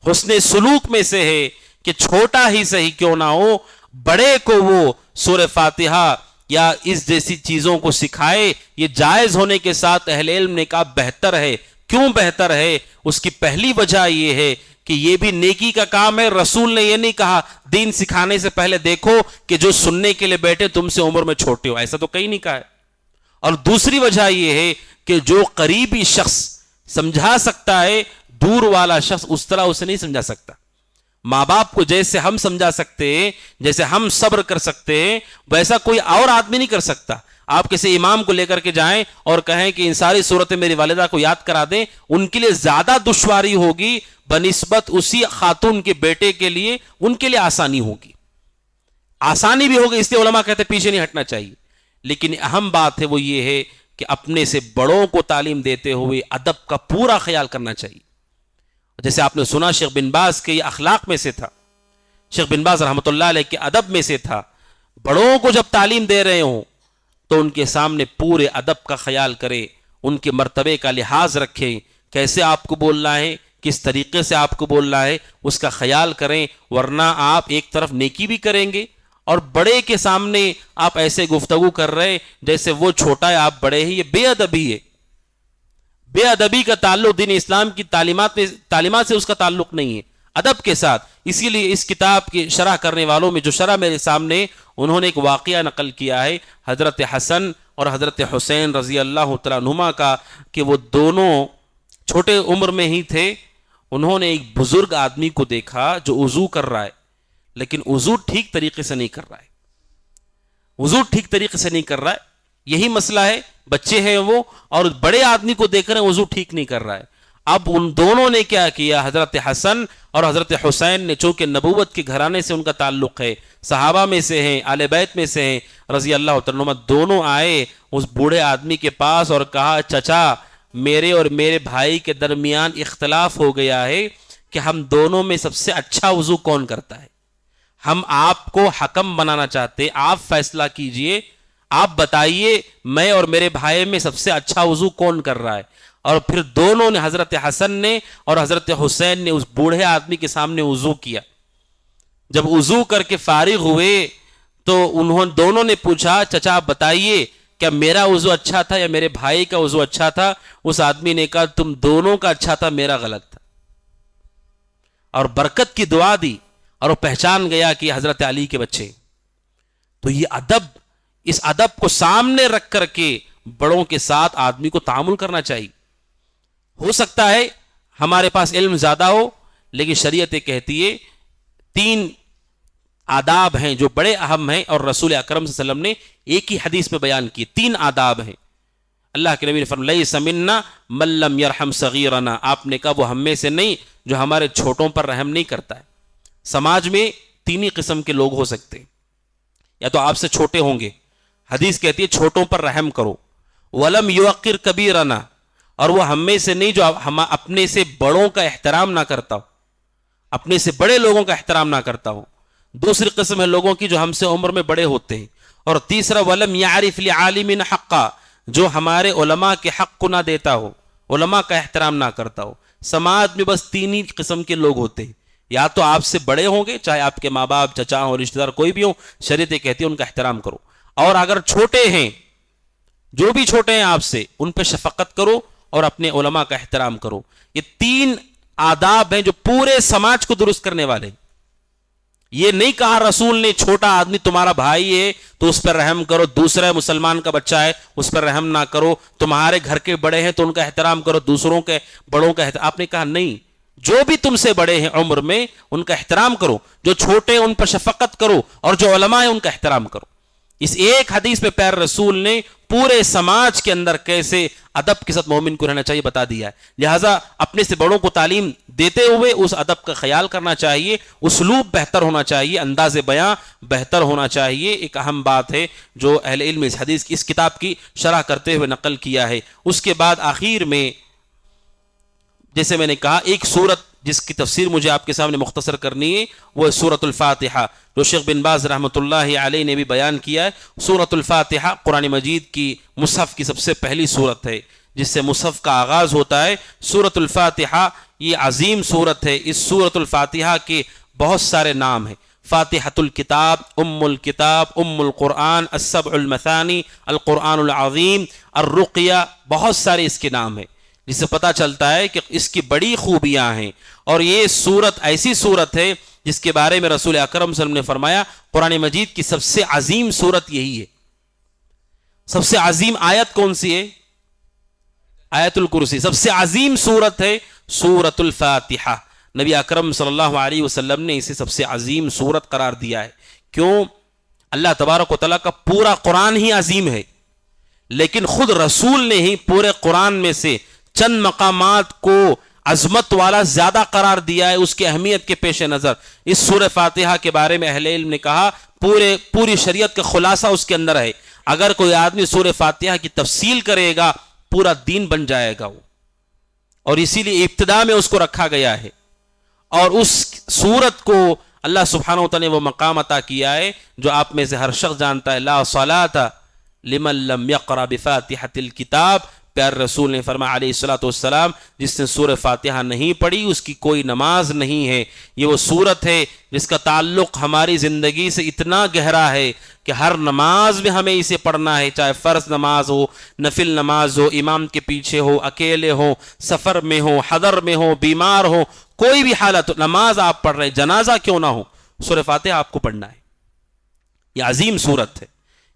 حسن سلوک میں سے ہے کہ چھوٹا ہی صحیح کیوں نہ ہو، بڑے کو وہ سورہ فاتحہ یا اس جیسی چیزوں کو سکھائے. یہ جائز ہونے کے ساتھ اہل علم نے کہا بہتر ہے. کیوں بہتر ہے؟ اس کی پہلی وجہ یہ ہے کہ یہ بھی نیکی کا کام ہے. رسول نے یہ نہیں کہا دین سکھانے سے پہلے دیکھو کہ جو سننے کے لیے بیٹھے تم سے عمر میں چھوٹے ہو، ایسا تو کہیں نہیں کہا ہے. اور دوسری وجہ یہ ہے کہ جو قریبی شخص سمجھا سکتا ہے، دور والا شخص اس طرح اسے نہیں سمجھا سکتا. ماں باپ کو جیسے ہم سمجھا سکتے ہیں، جیسے ہم صبر کر سکتے ہیں، ویسا کوئی اور آدمی نہیں کر سکتا. آپ کسی امام کو لے کر کے جائیں اور کہیں کہ ان ساری صورتیں میری والدہ کو یاد کرا دیں، ان کے لیے زیادہ دشواری ہوگی بنسبت اسی خاتون کے بیٹے کے لیے. ان کے لیے آسانی ہوگی، آسانی بھی ہوگی. اس لیے علماء کہتے ہیں پیچھے نہیں ہٹنا چاہیے. لیکن اہم بات ہے وہ یہ ہے کہ اپنے سے بڑوں کو تعلیم دیتے ہوئے ادب کا پورا خیال کرنا چاہیے. جیسے آپ نے سنا شیخ بن باز کے یہ اخلاق میں سے تھا، شیخ بن باز رحمۃ اللہ علیہ کے ادب میں سے تھا. بڑوں کو جب تعلیم دے رہے ہوں تو ان کے سامنے پورے ادب کا خیال کرے، ان کے مرتبے کا لحاظ رکھیں، کیسے آپ کو بولنا ہے، کس طریقے سے آپ کو بولنا ہے، اس کا خیال کریں. ورنہ آپ ایک طرف نیکی بھی کریں گے اور بڑے کے سامنے آپ ایسے گفتگو کر رہے جیسے وہ چھوٹا ہے آپ بڑے ہیں. یہ بے ادبی ہے. بے ادبی کا تعلق دین اسلام کی تعلیمات سے اس کا تعلق نہیں ہے، ادب کے ساتھ. اسی لیے اس کتاب کی شرح کرنے والوں میں جو شرح میرے سامنے، انہوں نے ایک واقعہ نقل کیا ہے حضرت حسن اور حضرت حسین رضی اللہ تعالیٰ عنہما کا، کہ وہ دونوں چھوٹے عمر میں ہی تھے. انہوں نے ایک بزرگ آدمی کو دیکھا جو وضو کر رہا ہے، لیکن وضو ٹھیک طریقے سے نہیں کر رہا ہے. وضو ٹھیک طریقے سے نہیں کر رہا ہے. یہی مسئلہ ہے، بچے ہیں وہ اور بڑے آدمی کو دیکھ رہے ہیں وضو ٹھیک نہیں کر رہا ہے. اب ان دونوں نے کیا کیا، حضرت حسن اور حضرت حسین نے، چونکہ نبوت کے گھرانے سے ان کا تعلق ہے، صحابہ میں سے ہیں، آل بیت میں سے ہیں رضی اللہ تعالیٰ عنہم، دونوں آئے اس بوڑھے آدمی کے پاس اور کہا چچا میرے اور میرے بھائی کے درمیان اختلاف ہو گیا ہے کہ ہم دونوں میں سب سے اچھا وضو کون کرتا ہے. ہم آپ کو حکم بنانا چاہتے، آپ فیصلہ کیجئے، آپ بتائیے میں اور میرے بھائی میں سب سے اچھا وضو کون کر رہا ہے. اور پھر دونوں نے، حضرت حسن نے اور حضرت حسین نے، اس بوڑھے آدمی کے سامنے وضو کیا. جب وضو کر کے فارغ ہوئے تو دونوں نے پوچھا چچا آپ بتائیے کیا میرا وضو اچھا تھا یا میرے بھائی کا وضو اچھا تھا؟ اس آدمی نے کہا تم دونوں کا اچھا تھا، میرا غلط تھا. اور برکت کی دعا دی اور وہ پہچان گیا کہ حضرت علی کے بچے. تو یہ ادب، اس ادب کو سامنے رکھ کر کے بڑوں کے ساتھ آدمی کو تعامل کرنا چاہیے. ہو سکتا ہے ہمارے پاس علم زیادہ ہو، لیکن شریعت کہتی ہے 3 آداب ہیں جو بڑے اہم ہیں، اور رسول اکرم صلی اللہ علیہ وسلم نے ایک ہی حدیث میں بیان کیے. 3 آداب ہیں. اللہ کے نبی نے فرمایا لیس منا من لم یرحم صغیرنا، آپ نے کہا وہ ہم میں سے نہیں جو ہمارے چھوٹوں پر رحم نہیں کرتا ہے. سماج میں 3 ہی قسم کے لوگ ہو سکتے ہیں، یا تو آپ سے چھوٹے ہوں گے، حدیث کہتی ہے چھوٹوں پر رحم کرو، ولم یوقر کبیرنا، اور وہ ہم میں سے نہیں جو ہم اپنے سے بڑوں کا احترام نہ کرتا ہو، اپنے سے بڑے لوگوں کا احترام نہ کرتا ہو۔ دوسری قسم ہے لوگوں کی جو ہم سے عمر میں بڑے ہوتے ہیں۔ اور تیسرا وَلَمْ يَعْرِفْ لِعَالِمٍ حَقًّا، جو ہمارے علماء کے حق کو نہ دیتا ہو، علماء کا احترام نہ کرتا ہو۔ سماج میں بس تین ہی قسم کے لوگ ہوتے ہیں، یا تو آپ سے بڑے ہوں گے، چاہے آپ کے ماں باپ، چچا ہوں، رشتہ دار کوئی بھی ہو، شریعت کہتی ہے ان کا احترام کرو، اور اگر چھوٹے ہیں، جو بھی چھوٹے ہیں آپ سے، ان پہ شفقت کرو اور اپنے علماء کا احترام کرو۔ یہ تین آداب ہیں جو پورے سماج کو درست کرنے والے ہیں۔ یہ نہیں کہا رسول نے چھوٹا آدمی تمہارا بھائی ہے تو اس پر رحم کرو، دوسرا مسلمان کا بچہ ہے اس پر رحم نہ کرو، تمہارے گھر کے بڑے ہیں تو ان کا احترام کرو، دوسروں کے بڑوں کا احترام۔ آپ نے کہا نہیں، جو بھی تم سے بڑے ہیں عمر میں ان کا احترام کرو، جو چھوٹے ہیں ان پر شفقت کرو، اور جو علماء ہیں ان کا احترام کرو۔ اس ایک حدیث پہ پیر رسول نے پورے سماج کے اندر کیسے ادب کے ساتھ مومن کو رہنا چاہیے بتا دیا ہے۔ لہٰذا اپنے سے بڑوں کو تعلیم دیتے ہوئے اس ادب کا خیال کرنا چاہیے، اسلوب بہتر ہونا چاہیے، انداز بیاں بہتر ہونا چاہیے۔ ایک اہم بات ہے جو اہل علم اس حدیث کی، اس کتاب کی شرح کرتے ہوئے نقل کیا ہے۔ اس کے بعد آخر میں جیسے میں نے کہا ایک سورت جس کی تفسیر مجھے آپ کے سامنے مختصر کرنی ہے وہ سورۃ الفاتحہ، جو شیخ بن باز رحمۃ اللہ علیہ نے بھی بیان کیا ہے۔ سورۃ الفاتحہ قرآن مجید کی مصحف کی سب سے پہلی سورت ہے جس سے مصحف کا آغاز ہوتا ہے۔ سورۃ الفاتحہ یہ عظیم سورت ہے۔ اس سورۃ الفاتحہ کے بہت سارے نام ہیں، فاتحۃ الکتاب، ام الکتاب، ام القرآن، السبع المثانی، القرآن العظیم، الرقیہ، بہت سارے اس کے نام ہیں، جس سے پتہ چلتا ہے کہ اس کی بڑی خوبیاں ہیں۔ اور یہ سورت ایسی سورت ہے جس کے بارے میں رسول اکرم صلی اللہ علیہ وسلم نے فرمایا قرآن مجید کی سب سے عظیم سورت یہی ہے۔ سب سے عظیم آیت کون سی ہے؟ آیت الکرسی۔ سب سے عظیم سورت ہے سورۃ الفاتحہ۔ نبی اکرم صلی اللہ علیہ وسلم نے اسے سب سے عظیم سورت قرار دیا ہے۔ کیوں؟ اللہ تبارک و تعالیٰ کا پورا قرآن ہی عظیم ہے، لیکن خود رسول نے ہی پورے قرآن میں سے چند مقامات کو عظمت والا زیادہ قرار دیا ہے اس کی اہمیت کے پیش نظر۔ اس سورہ فاتحہ کے بارے میں اہل علم نے کہا پوری شریعت کا خلاصہ اس کے اندر ہے۔ اگر کوئی آدمی سورہ فاتحہ کی تفصیل کرے گا پورا دین بن جائے گا وہ، اور اسی لیے ابتدا میں اس کو رکھا گیا ہے۔ اور اس سورت کو اللہ سبحانہ و تعالیٰ نے وہ مقام عطا کیا ہے جو آپ میں سے ہر شخص جانتا ہے، لا صلاۃ لمن لم یقرأ بفاتحۃ الکتاب۔ پیار رسول نے فرمایا علیہ الصلوۃ والسلام جس نے سورہ فاتحہ نہیں پڑھی اس کی کوئی نماز نہیں ہے۔ یہ وہ سورت ہے جس کا تعلق ہماری زندگی سے اتنا گہرا ہے کہ ہر نماز میں ہمیں اسے پڑھنا ہے، چاہے فرض نماز ہو، نفل نماز ہو، امام کے پیچھے ہو، اکیلے ہو، سفر میں ہو، حضر میں ہو، بیمار ہو، کوئی بھی حالت نماز آپ پڑھ رہے، جنازہ کیوں نہ ہو، سورہ فاتحہ آپ کو پڑھنا ہے۔ یہ عظیم سورت ہے۔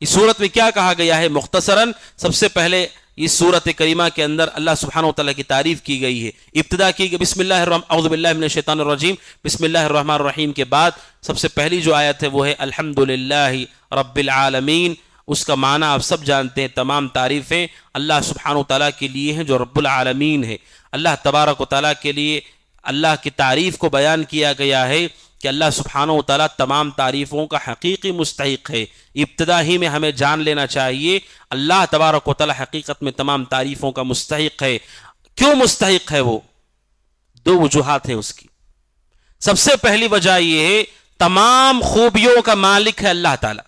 اس سورت میں کیا کہا گیا ہے؟ مختصراً سب سے پہلے اس سورت کریمہ کے اندر اللہ سبحانہ و تعالیٰ کی تعریف کی گئی ہے۔ ابتدا کی گئی بسم اللہ الرحمن اعوذ باللہ من الشیطان الرجیم، بسم اللہ الرحمن الرحیم کے بعد سب سے پہلی جو آیت ہے وہ ہے الحمدللہ رب العالمین۔ اس کا معنی آپ سب جانتے ہیں، تمام تعریفیں اللہ سبحانہ و تعالیٰ کے لیے ہیں جو رب العالمین ہے۔ اللہ تبارک و تعالیٰ کے لیے اللہ کی تعریف کو بیان کیا گیا ہے کہ اللہ سبحانہ و تعالیٰ تمام تعریفوں کا حقیقی مستحق ہے۔ ابتدا ہی میں ہمیں جان لینا چاہیے اللہ تبارک و تعالیٰ حقیقت میں تمام تعریفوں کا مستحق ہے۔ کیوں مستحق ہے وہ؟ دو وجوہات ہیں اس کی۔ سب سے پہلی وجہ یہ ہے تمام خوبیوں کا مالک ہے اللہ تعالیٰ،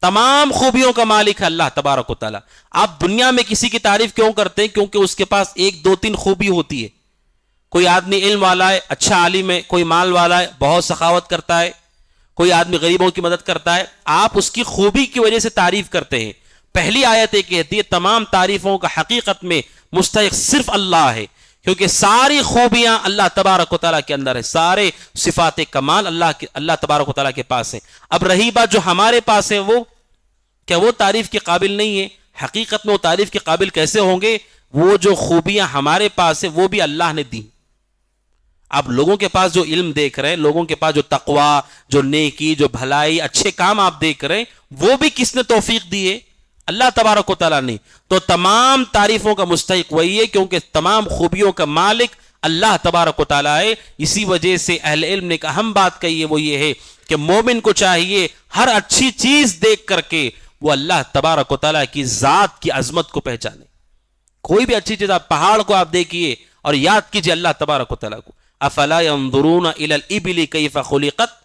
تمام خوبیوں کا مالک ہے اللہ تبارک و تعالیٰ۔ آپ دنیا میں کسی کی تعریف کیوں کرتے ہیں؟ کیونکہ اس کے پاس ایک دو تین خوبی ہوتی ہے۔ کوئی آدمی علم والا ہے، اچھا عالم ہے، کوئی مال والا ہے، بہت سخاوت کرتا ہے، کوئی آدمی غریبوں کی مدد کرتا ہے، آپ اس کی خوبی کی وجہ سے تعریف کرتے ہیں۔ پہلی آیت یہ کہتی ہے تمام تعریفوں کا حقیقت میں مستحق صرف اللہ ہے، کیونکہ ساری خوبیاں اللہ تبارک و تعالیٰ کے اندر ہے، سارے صفات کمال اللہ تبارک و تعالیٰ کے پاس ہیں۔ اب رہی بات جو ہمارے پاس ہے وہ کیا وہ تعریف کے قابل نہیں ہے؟ حقیقت میں وہ تعریف کے قابل کیسے ہوں گے؟ وہ جو خوبیاں ہمارے پاس ہیں وہ بھی اللہ نے دی۔ آپ لوگوں کے پاس جو علم دیکھ رہے ہیں، لوگوں کے پاس جو تقوی، جو نیکی، جو بھلائی، اچھے کام آپ دیکھ رہے ہیں، وہ بھی کس نے توفیق دی ہے؟ اللہ تبارک و تعالیٰ نے۔ تو تمام تعریفوں کا مستحق وہی ہے کیونکہ تمام خوبیوں کا مالک اللہ تبارک و تعالیٰ ہے۔ اسی وجہ سے اہل علم نے ایک اہم بات کہی ہے، وہ یہ ہے کہ مومن کو چاہیے ہر اچھی چیز دیکھ کر کے وہ اللہ تبارک و تعالیٰ کی ذات کی عظمت کو پہچانے، کوئی بھی اچھی چیز، آپ پہاڑ کو آپ دیکھیے اور یاد کیجیے اللہ تبارک و تعالیٰ کو. افلا ينظرون الى الابل كيف خلقت،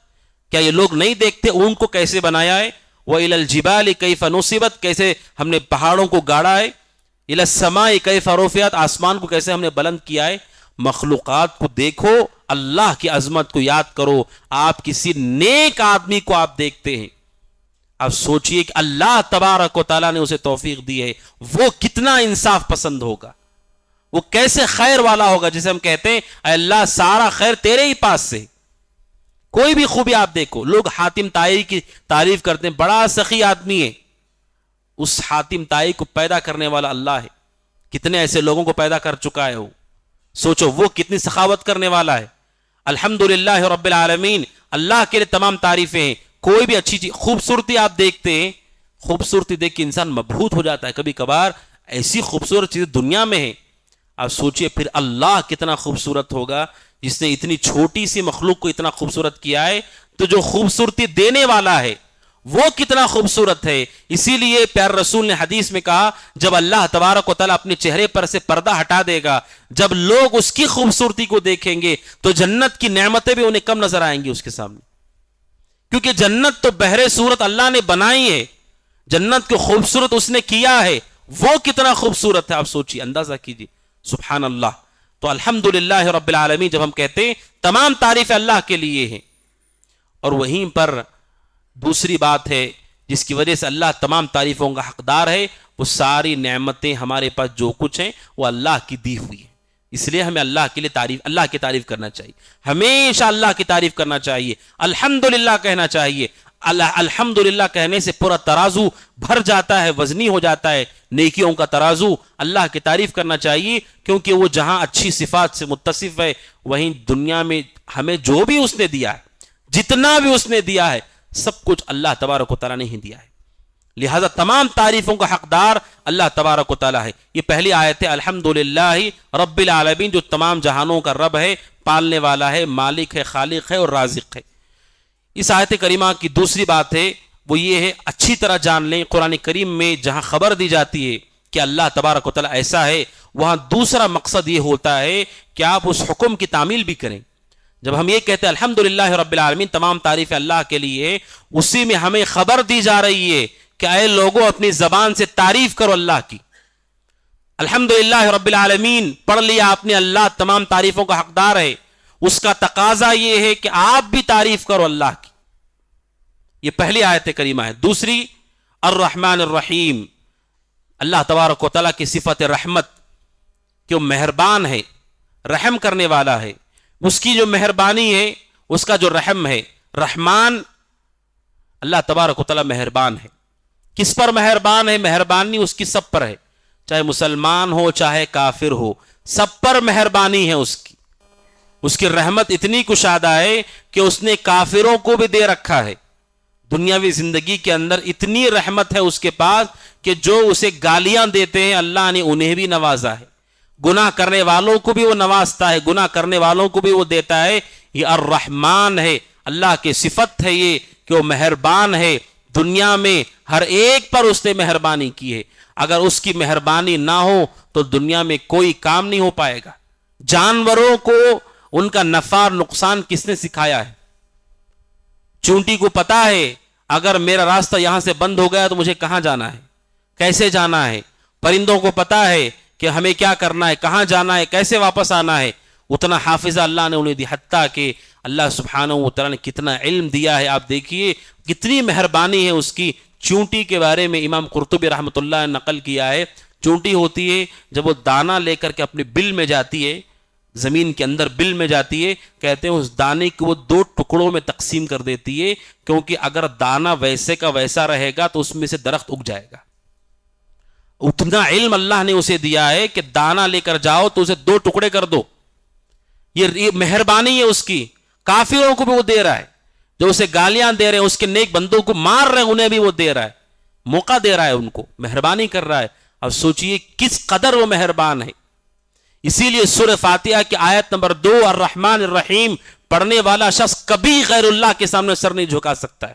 کیا یہ لوگ نہیں دیکھتے اونٹ کو کیسے بنایا ہے؟ وَإِلَى الْجِبَالِ كَيْفَ نُصِبَتْ، کیسے ہم نے پہاڑوں کو گاڑا ہے. إِلَى السَّمَاءِ كَيْفَ رُفِعَتْ، آسمان کو کیسے ہم نے بلند کیا ہے. مخلوقات کو دیکھو، اللہ کی عظمت کو یاد کرو. آپ کسی نیک آدمی کو آپ دیکھتے ہیں، آپ سوچئے کہ اللہ تبارک و تعالیٰ نے اسے توفیق دی ہے، وہ کتنا انصاف پسند ہوگا، وہ کیسے خیر والا ہوگا، جسے ہم کہتے ہیں اے اللہ سارا خیر تیرے ہی پاس سے. کوئی بھی خوبی آپ دیکھو، لوگ حاتم طائی کی تعریف کرتے ہیں، بڑا سخی آدمی ہے. اس حاتم طائی کو پیدا کرنے والا اللہ ہے. کتنے ایسے لوگوں کو پیدا کر چکا ہے وہ، سوچو وہ کتنی سخاوت کرنے والا ہے. الحمدللہ رب العالمین، اللہ کے لیے تمام تعریفیں ہیں. کوئی بھی اچھی چیز، خوبصورتی آپ دیکھتے ہیں، خوبصورتی دیکھ کے انسان مبہوت ہو جاتا ہے. کبھی کبھار ایسی خوبصورت چیز دنیا میں ہے، آپ سوچئے پھر اللہ کتنا خوبصورت ہوگا جس نے اتنی چھوٹی سی مخلوق کو اتنا خوبصورت کیا ہے. تو جو خوبصورتی دینے والا ہے وہ کتنا خوبصورت ہے. اسی لیے پیارے رسول نے حدیث میں کہا، جب اللہ تبارک و تعالیٰ اپنے چہرے پر سے پردہ ہٹا دے گا، جب لوگ اس کی خوبصورتی کو دیکھیں گے تو جنت کی نعمتیں بھی انہیں کم نظر آئیں گی اس کے سامنے. کیونکہ جنت تو بہرے صورت اللہ نے بنائی ہے، جنت کو خوبصورت اس نے کیا ہے، وہ کتنا خوبصورت ہے آپ سوچیے، اندازہ کیجیے. سبحان اللہ. تو الحمدللہ رب العالمین جب ہم کہتے ہیں تمام تعریف اللہ کے لیے ہیں. اور وہیں پر دوسری بات ہے جس کی وجہ سے اللہ تمام تعریفوں کا حقدار ہے، وہ ساری نعمتیں ہمارے پاس جو کچھ ہیں وہ اللہ کی دی ہوئی ہے. اس لیے ہمیں اللہ کے لیے اللہ کی تعریف کرنا چاہیے، ہمیشہ اللہ کی تعریف کرنا چاہیے، الحمدللہ کہنا چاہیے. الحمدللہ کہنے سے پورا ترازو بھر جاتا ہے، وزنی ہو جاتا ہے نیکیوں کا ترازو. اللہ کی تعریف کرنا چاہیے کیونکہ وہ جہاں اچھی صفات سے متصف ہے، وہیں دنیا میں ہمیں جو بھی اس نے دیا ہے، جتنا بھی اس نے دیا ہے، سب کچھ اللہ تبارک و تعالیٰ نے ہی دیا ہے. لہذا تمام تعریفوں کا حقدار اللہ تبارک و تعالیٰ ہے. یہ پہلی آیت ہے الحمدللہ رب العالمین، جو تمام جہانوں کا رب ہے، پالنے والا ہے، مالک ہے، خالق ہے اور رازق ہے. اس آیت کریمہ کی دوسری بات ہے وہ یہ ہے، اچھی طرح جان لیں قرآن کریم میں جہاں خبر دی جاتی ہے کہ اللہ تبارک و تعالیٰ ایسا ہے، وہاں دوسرا مقصد یہ ہوتا ہے کہ آپ اس حکم کی تعمیل بھی کریں. جب ہم یہ کہتے ہیں الحمدللہ رب العالمین، تمام تعریف اللہ کے لیے، اسی میں ہمیں خبر دی جا رہی ہے کہ اے لوگوں اپنی زبان سے تعریف کرو اللہ کی. الحمدللہ رب العالمین پڑھ لیا آپ نے، اللہ تمام تعریفوں کا حقدار ہے. اس کا تقاضا یہ ہے کہ آپ بھی تعریف کرو اللہ کی. یہ پہلی آیت کریمہ ہے. دوسری الرحمن الرحیم، اللہ تبارک و تعالیٰ کی صفت رحمت کہ وہ مہربان ہے، رحم کرنے والا ہے. اس کی جو مہربانی ہے، اس کا جو رحم ہے. رحمان، اللہ تبارک و تعالیٰ مہربان ہے. کس پر مہربان ہے؟ مہربانی اس کی سب پر ہے، چاہے مسلمان ہو چاہے کافر ہو، سب پر مہربانی ہے اس کی. اس کی رحمت اتنی کشادہ ہے کہ اس نے کافروں کو بھی دے رکھا ہے. دنیاوی زندگی کے اندر اتنی رحمت ہے اس کے پاس کہ جو اسے گالیاں دیتے ہیں اللہ نے انہیں بھی نوازا ہے. گناہ کرنے والوں کو بھی وہ نوازتا ہے، گناہ کرنے والوں کو بھی وہ دیتا ہے. یہ الرحمن ہے، اللہ کی صفت ہے یہ کہ وہ مہربان ہے. دنیا میں ہر ایک پر اس نے مہربانی کی ہے. اگر اس کی مہربانی نہ ہو تو دنیا میں کوئی کام نہیں ہو پائے گا. جانوروں کو ان کا نفع اور نقصان کس نے سکھایا ہے؟ چونٹی کو پتا ہے اگر میرا راستہ یہاں سے بند ہو گیا تو مجھے کہاں جانا ہے، کیسے جانا ہے. پرندوں کو پتا ہے کہ ہمیں کیا کرنا ہے، کہاں جانا ہے، کیسے واپس آنا ہے. اتنا حافظہ اللہ نے انہیں دی، حتیٰ کہ اللہ سبحانہ و تعالیٰ نے کتنا علم دیا ہے. آپ دیکھیے کتنی مہربانی ہے اس کی. چونٹی کے بارے میں امام قرطبی رحمۃ اللہ نے نقل کیا ہے، چونٹی ہوتی ہے جب وہ دانہ لے کر کے اپنے بل میں جاتی ہے، زمین کے اندر بل میں جاتی ہے، کہتے ہیں اس دانے کو وہ 2 ٹکڑوں میں تقسیم کر دیتی ہے، کیونکہ اگر دانہ ویسے کا ویسا رہے گا تو اس میں سے درخت اگ جائے گا. اتنا علم اللہ نے اسے دیا ہے کہ دانہ لے کر جاؤ تو اسے 2 ٹکڑے کر دو. یہ مہربانی ہے اس کی. کافروں کو بھی وہ دے رہا ہے، جو اسے گالیاں دے رہے ہیں، اس کے نیک بندوں کو مار رہے ہیں، انہیں بھی وہ دے رہا ہے، موقع دے رہا ہے، ان کو مہربانی کر رہا ہے. اب سوچئے کس قدر وہ مہربان ہے. اسی لیے سورہ فاتحہ کی آیت نمبر 2 الرحمن الرحیم پڑھنے والا شخص کبھی غیر اللہ کے سامنے سر نہیں جھکا سکتا ہے.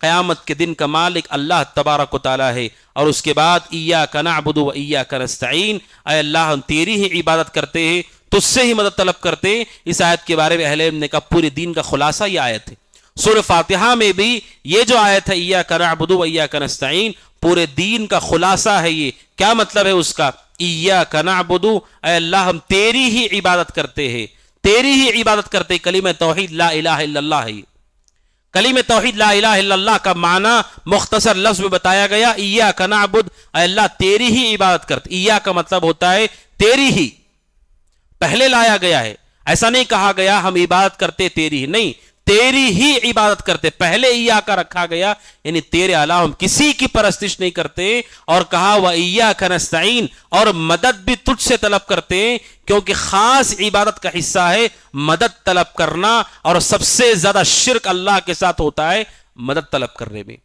قیامت کے دن کا مالک اللہ تبارک و تعالیٰ ہے۔ اور اس کے بعد ایاک نعبد و ایاک نستعین، اے اللہ ہم تیری ہی عبادت کرتے ہیں، تجھ سے ہی مدد طلب کرتے ہیں۔ اس آیت کے بارے میں اہل علم نے کہا پورے دین کا خلاصہ یہ آیت ہے۔ سورہ فاتحہ میں بھی یہ جو آیت ہے ایاک نعبد و ایاک نستعین، پورے دین کا خلاصہ ہے۔ یہ کیا مطلب ہے اس کا؟ ایاک نعبد، اے اللہ ہم تیری ہی عبادت کرتے ہیں، تیری ہی عبادت کرتے ہیں۔ کلمہ توحید لا الہ الا اللہ ہے۔ کلمہ توحید لا الہ الا اللہ کا معنی مختصر لفظ میں بتایا گیا، ایاک نعبد، اے اللہ تیری ہی عبادت کرتے۔ ایاک کا مطلب ہوتا ہے تیری ہی، پہلے لایا گیا ہے، ایسا نہیں کہا گیا ہم عبادت کرتے تیری ہی، نہیں، تیری ہی عبادت کرتے، پہلے ایاک رکھا گیا، یعنی تیرے علاوہ ہم کسی کی پرستش نہیں کرتے۔ اور کہا وَإِيَّاكَ نَسْتَعِينُ، اور مدد بھی تجھ سے طلب کرتے ہیں، کیونکہ خاص عبادت کا حصہ ہے مدد طلب کرنا، اور سب سے زیادہ شرک اللہ کے ساتھ ہوتا ہے مدد طلب کرنے میں۔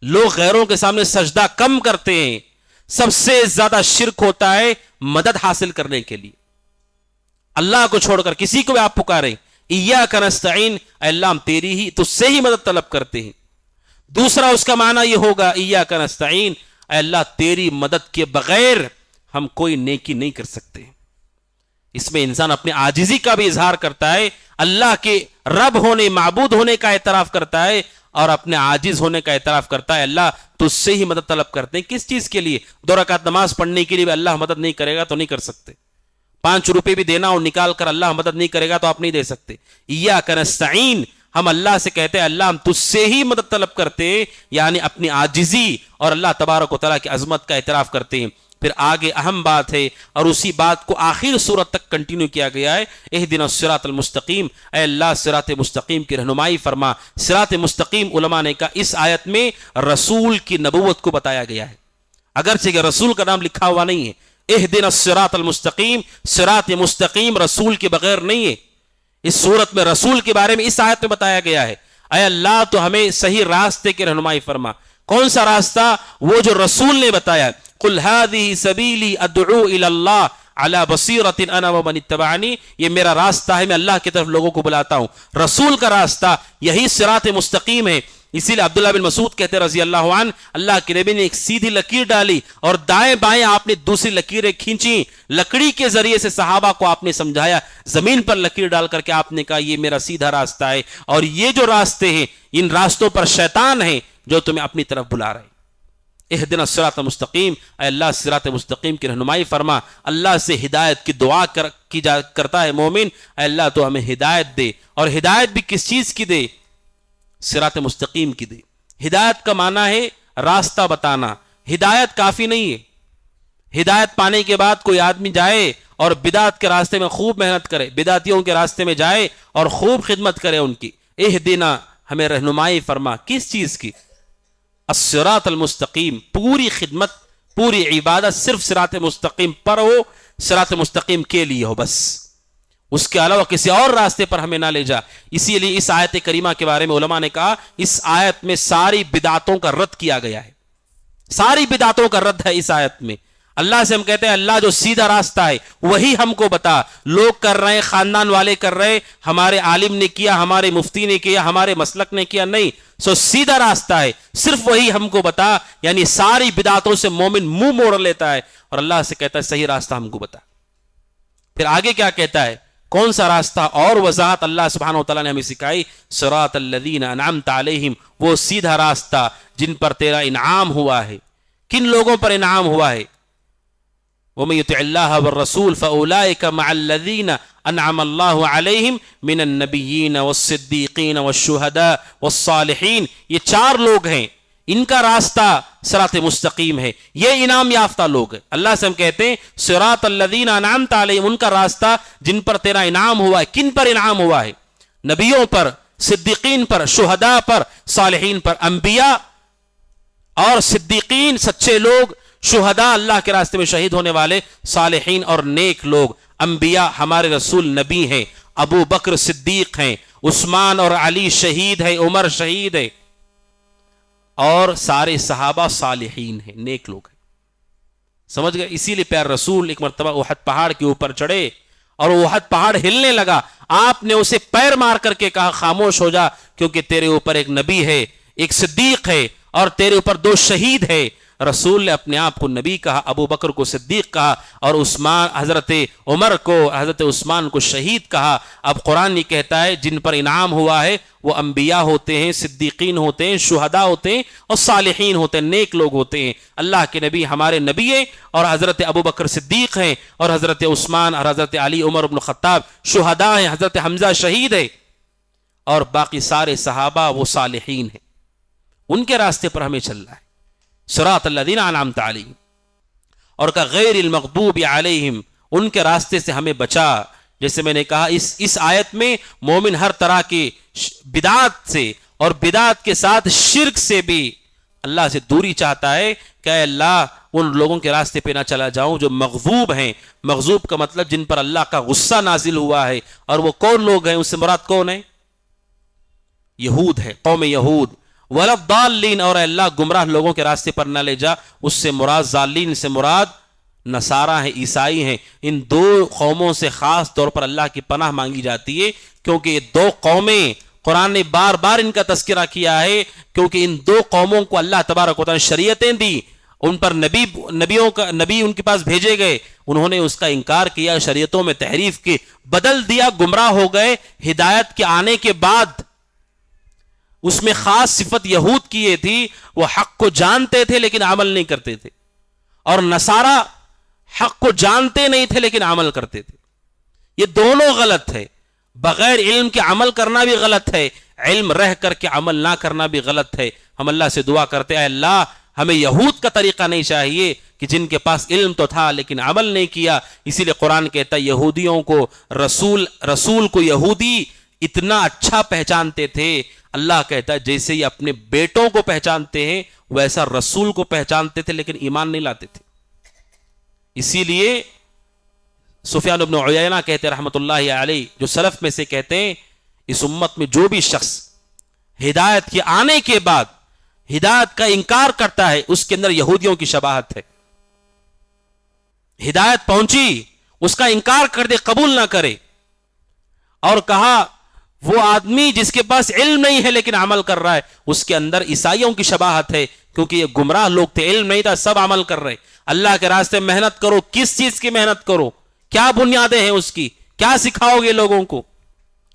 لوگ غیروں کے سامنے سجدہ کم کرتے ہیں، سب سے زیادہ شرک ہوتا ہے مدد حاصل کرنے کے لیے۔ اللہ کو چھوڑ کر کسی کو بھی آپ پکاریں، ایاک نستعین، اے اللہ ہم تیری ہی، تجھ سے ہی مدد طلب کرتے ہیں۔ دوسرا اس کا معنی یہ ہوگا ایاک نستعین، اے اللہ تیری مدد کے بغیر ہم کوئی نیکی نہیں کر سکتے۔ اس میں انسان اپنے عاجزی کا بھی اظہار کرتا ہے، اللہ کے رب ہونے، معبود ہونے کا اعتراف کرتا ہے، اور اپنے عاجز ہونے کا اعتراف کرتا ہے۔ اللہ تجھ سے ہی مدد طلب کرتے ہیں۔ کس چیز کے لیے؟ 2 رکعت نماز پڑھنے کے لیے بھی اللہ مدد نہیں کرے گا تو نہیں کر سکتے۔ 5 روپے بھی دینا اور نکال کر اللہ مدد نہیں کرے گا تو آپ نہیں دے سکتے۔ ایاک نستعین، ہم اللہ سے کہتے ہیں اللہ ہم تجھ سے ہی مدد طلب کرتے ہیں، یعنی اپنی عاجزی اور اللہ تبارک و تعالیٰ کی عظمت کا اعتراف کرتے ہیں۔ پھر آگے اہم بات ہے، اور اسی بات کو آخر سورت تک کنٹینیو کیا گیا ہے، اہدنا الصراط المستقیم، اے اللہ صراط مستقیم کی رہنمائی فرما۔ صراط مستقیم علماء نے کہا اس آیت میں رسول کی نبوت کو بتایا گیا ہے، اگرچہ کہ رسول کا نام لکھا ہوا نہیں ہے۔ اہدنا الصراط المستقیم، صراط مستقیم رسول کے بغیر نہیں ہے۔ اس صورت میں رسول کے بارے میں اس آیت میں بتایا گیا ہے، اے اللہ تو ہمیں صحیح راستے کی رہنمائی فرما۔ کون سا راستہ؟ وہ جو رسول نے بتایا، قل هذه سبیلی ادعو الی اللہ علی بصیرۃ انا ومن اتبعنی، یہ میرا راستہ ہے، میں اللہ کی طرف لوگوں کو بلاتا ہوں۔ رسول کا راستہ یہی صراط مستقیم ہے۔ اسی لیے عبداللہ بن مسعود کہتے رضی اللہ عنہ، اللہ کے نبی نے ایک سیدھی لکیر ڈالی اور دائیں بائیں آپ نے دوسری لکیریں کھینچی، لکڑی کے ذریعے سے صحابہ کو آپ نے سمجھایا، زمین پر لکیر ڈال کر کے آپ نے کہا یہ میرا سیدھا راستہ ہے، اور یہ جو راستے ہیں ان راستوں پر شیطان ہیں جو تمہیں اپنی طرف بلا رہے ہیں۔ اہدنا الصراط المستقیم، اے اللہ صراط مستقیم کی رہنمائی فرما۔ اللہ سے ہدایت کی دعا کرتا ہے مومن، اے اللہ تو ہمیں ہدایت دے، اور ہدایت بھی کس چیز کی دے؟ صراط مستقیم کی دے۔ ہدایت کا معنی ہے راستہ بتانا، ہدایت کافی نہیں ہے۔ ہدایت پانے کے بعد کوئی آدمی جائے اور بدعت کے راستے میں خوب محنت کرے، بدعتیوں کے راستے میں جائے اور خوب خدمت کرے ان کی۔ اہدنا، ہمیں رہنمائی فرما، کس چیز کی؟ الصراط المستقیم، پوری خدمت، پوری عبادت صرف صراط مستقیم پر ہو، صراط مستقیم کے لیے ہو، بس اس کے علاوہ کسی اور راستے پر ہمیں نہ لے جا۔ اسی لیے اس آیت کریمہ کے بارے میں علماء نے کہا اس آیت میں ساری بدعتوں کا رد کیا گیا ہے، ساری بدعتوں کا رد ہے اس آیت میں۔ اللہ سے ہم کہتے ہیں اللہ جو سیدھا راستہ ہے وہی ہم کو بتا، لوگ کر رہے ہیں، خاندان والے کر رہے، ہمارے عالم نے کیا، ہمارے مفتی نے کیا، ہمارے مسلک نے کیا، نہیں، سو سیدھا راستہ ہے، صرف وہی ہم کو بتا۔ یعنی ساری بدعتوں سے مومن منہ موڑ لیتا ہے اور اللہ سے کہتا ہے صحیح راستہ ہم کو بتا۔ پھر آگے کیا کہتا ہے، کون سا راستہ؟ اور وضاحت اللہ سبحانہ و تعالیٰ نے ہمیں سکھائی، صراط الذین انعمت علیہم، وہ سیدھا راستہ جن پر تیرا انعام ہوا ہے۔ کن لوگوں پر انعام ہوا ہے؟ وَمَن يُطِعِ اللَّهَ وَالرَّسُولَ فَأُولَٰئِكَ مَعَ الَّذِينَ أَنْعَمَ اللَّهُ عَلَيْهِمْ مِنَ النَّبِيِّينَ وَالصِّدِّيقِينَ وَالشُّهَدَاءِ وَالصَّالِحِينَ، یہ 4 لوگ ہیں، ان کا راستہ صراط مستقیم ہے، یہ انعام یافتہ لوگ ہیں۔ اللہ سے ہم کہتے ہیں صراط الذین انعمت علیہم، ان کا راستہ جن پر تیرا انعام ہوا ہے۔ کن پر انعام ہوا ہے؟ نبیوں پر، صدیقین پر، شہداء پر، صالحین پر۔ انبیاء اور صدیقین سچے لوگ، شہداء اللہ کے راستے میں شہید ہونے والے، صالحین اور نیک لوگ۔ انبیاء ہمارے رسول نبی ہیں، ابو بکر صدیق ہیں، عثمان اور علی شہید ہیں، عمر شہید ہے، اور سارے صحابہ صالحین ہیں، نیک لوگ ہیں۔ سمجھ گئے؟ اسی لیے پیارے رسول ایک مرتبہ احد پہاڑ کے اوپر چڑھے اور احد پہاڑ ہلنے لگا، آپ نے اسے پیر مار کر کے کہا خاموش ہو جا، کیونکہ تیرے اوپر ایک نبی ہے، ایک صدیق ہے اور تیرے اوپر 2 شہید ہے. رسول نے اپنے آپ کو نبی کہا, ابو بکر کو صدیق کہا, اور حضرت عمر کو, حضرت عثمان کو شہید کہا. اب قرآن یہ کہتا ہے جن پر انعام ہوا ہے وہ انبیاء ہوتے ہیں, صدیقین ہوتے ہیں, شہداء ہوتے ہیں اور صالحین ہوتے ہیں, نیک لوگ ہوتے ہیں. اللہ کے نبی ہمارے نبی ہیں, اور حضرت ابو بکر صدیق ہیں, اور حضرت عثمان اور حضرت علی عمر بن خطاب شہداء ہیں, حضرت حمزہ شہید ہے, اور باقی سارے صحابہ وہ صالحین ہیں. ان کے راستے پر ہمیں چلنا ہے. صراط الذین انعمت علیہم, اور کا غیر المغضوب علیہم, ان کے راستے سے ہمیں بچا. جیسے میں نے کہا اس آیت میں مومن ہر طرح کی بدعات سے اور بدعات کے ساتھ شرک سے بھی اللہ سے دوری چاہتا ہے کہ اے اللہ ان لوگوں کے راستے پہ نہ چلا جاؤں جو مغضوب ہیں. مغضوب کا مطلب جن پر اللہ کا غصہ نازل ہوا ہے. اور وہ کون لوگ ہیں؟ اس سے مراد کون ہے؟ یہود ہے, قوم یہود. وَلَضَّالِّينَ, اور اے اللہ گمراہ لوگوں کے راستے پر نہ لے جا. اس سے مراد ضالین سے مراد نصارہ ہیں, عیسائی ہیں. ان 2 قوموں سے خاص طور پر اللہ کی پناہ مانگی جاتی ہے, کیونکہ یہ 2 قومیں قرآن نے بار بار ان کا تذکرہ کیا ہے, کیونکہ ان 2 قوموں کو اللہ تبارک و تعالی شریعتیں دی, ان پر نبی ان کے پاس بھیجے گئے, انہوں نے اس کا انکار کیا, شریعتوں میں تحریف کی, بدل دیا, گمراہ ہو گئے. ہدایت کے آنے کے بعد اس میں خاص صفت یہود کی یہ تھی, وہ حق کو جانتے تھے لیکن عمل نہیں کرتے تھے, اور نصارہ حق کو جانتے نہیں تھے لیکن عمل کرتے تھے. یہ دونوں غلط ہے. بغیر علم کے عمل کرنا بھی غلط ہے, علم رہ کر کے عمل نہ کرنا بھی غلط ہے. ہم اللہ سے دعا کرتے ہیں, اللہ ہمیں یہود کا طریقہ نہیں چاہیے کہ جن کے پاس علم تو تھا لیکن عمل نہیں کیا. اسی لیے قرآن کہتا ہے یہودیوں کو رسول کو یہودی اتنا اچھا پہچانتے تھے. اللہ کہتا ہے جیسے یہ اپنے بیٹوں کو پہچانتے ہیں ویسا رسول کو پہچانتے تھے لیکن ایمان نہیں لاتے تھے. اسی لیے سفیان بن عیینہ کہتے رحمت اللہ علیہ, جو سلف میں سے کہتے ہیں اس امت میں جو بھی شخص ہدایت کے آنے کے بعد ہدایت کا انکار کرتا ہے اس کے اندر یہودیوں کی شباہت ہے. ہدایت پہنچی, اس کا انکار کر دے, قبول نہ کرے, اور کہا وہ آدمی جس کے پاس علم نہیں ہے لیکن عمل کر رہا ہے اس کے اندر عیسائیوں کی شباہت ہے, کیونکہ یہ گمراہ لوگ تھے, علم نہیں تھا, سب عمل کر رہے. اللہ کے راستے محنت کرو, کس چیز کی محنت کرو, کیا بنیادیں ہیں اس کی, کیا سکھاؤ گے لوگوں کو,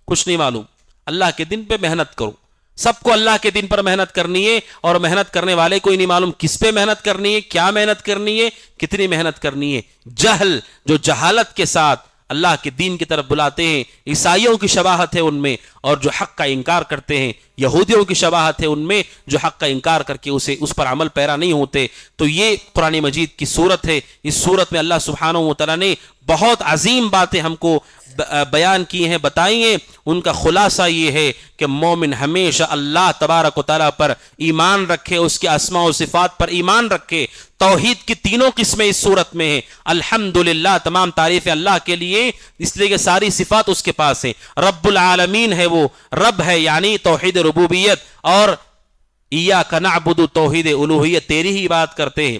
کچھ نہیں معلوم. اللہ کے دن پہ محنت کرو. سب کو اللہ کے دن پر محنت کرنی ہے, اور محنت کرنے والے کوئی نہیں معلوم کس پہ محنت کرنی ہے, کیا محنت کرنی ہے, کتنی محنت کرنی ہے. جہل, جو جہالت کے ساتھ اللہ کے دین کی طرف بلاتے ہیں, عیسائیوں کی شباہت ہے ان میں, اور جو حق کا انکار کرتے ہیں یہودیوں کی شباہت ہے ان میں, جو حق کا انکار کر کے اس پر عمل پیرا نہیں ہوتے. تو یہ قرآن مجید کی صورت ہے. اس صورت میں اللہ سبحانہ و تعالیٰ نے بہت عظیم باتیں ہم کو بیان کی ہیں, بتائی ہیں. ان کا خلاصہ یہ ہے کہ مومن ہمیشہ اللہ تبارک و تعالیٰ پر ایمان رکھے, اس کے اسماء و صفات پر ایمان رکھے. توحید کی 3 قسمیں اس صورت میں ہیں. الحمدللہ, تمام تعریف اللہ کے لیے, اس لیے کہ ساری صفات اس کے پاس ہیں. رب العالمین ہے, وہ رب ہے یعنی توحید ربوبیت, اور ایاک نعبد توحید الوہیت, تیری ہی بات کرتے ہیں.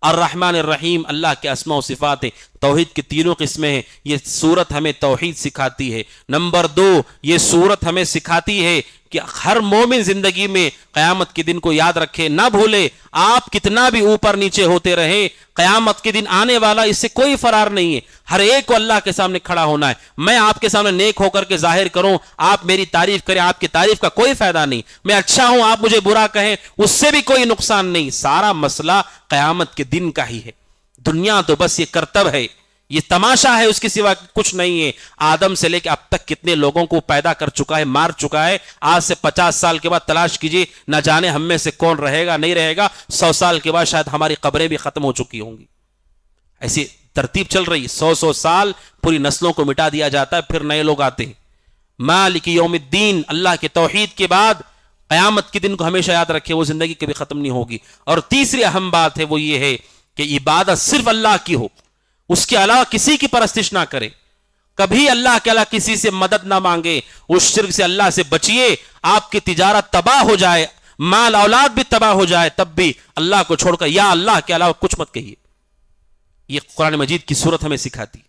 الرحمن الرحیم, اللہ کے اسماء و صفات ہیں. توحید کی 3 قسمیں ہیں. یہ سورت ہمیں توحید سکھاتی ہے. نمبر 2, یہ سورت ہمیں سکھاتی ہے کہ ہر مومن زندگی میں قیامت کے دن کو یاد رکھے, نہ بھولے. آپ کتنا بھی اوپر نیچے ہوتے رہیں, قیامت کے دن آنے والا, اس سے کوئی فرار نہیں ہے. ہر ایک کو اللہ کے سامنے کھڑا ہونا ہے. میں آپ کے سامنے نیک ہو کر کے ظاہر کروں, آپ میری تعریف کریں, آپ کی تعریف کا کوئی فائدہ نہیں. میں اچھا ہوں, آپ مجھے برا کہیں, اس سے بھی کوئی نقصان نہیں. سارا مسئلہ قیامت کے دن کا ہی ہے. دنیا تو بس یہ کرتب ہے, یہ تماشا ہے, اس کے سوا کچھ نہیں ہے. آدم سے لے کے اب تک کتنے لوگوں کو پیدا کر چکا ہے, مار چکا ہے. آج سے 50 سال کے بعد تلاش کیجئے, نہ جانے ہم میں سے کون رہے گا نہیں رہے گا. 100 سال کے بعد شاید ہماری قبریں بھی ختم ہو چکی ہوں گی. ایسی ترتیب چل رہی. 100 سال پوری نسلوں کو مٹا دیا جاتا ہے, پھر نئے لوگ آتے ہیں. مالک یوم الدین, اللہ کے توحید کے بعد قیامت کے دن کو ہمیشہ یاد رکھے, وہ زندگی کبھی ختم نہیں ہوگی. اور تیسری اہم بات ہے وہ یہ ہے کہ عبادت صرف اللہ کی ہو, اس کے علاوہ کسی کی پرستش نہ کرے. کبھی اللہ کے علاوہ کسی سے مدد نہ مانگے. اس شرک سے اللہ سے بچیے. آپ کی تجارت تباہ ہو جائے, مال اولاد بھی تباہ ہو جائے, تب بھی اللہ کو چھوڑ کر یا اللہ کے علاوہ کچھ مت کہیے. یہ قرآن مجید کی صورت ہمیں سکھاتی ہے.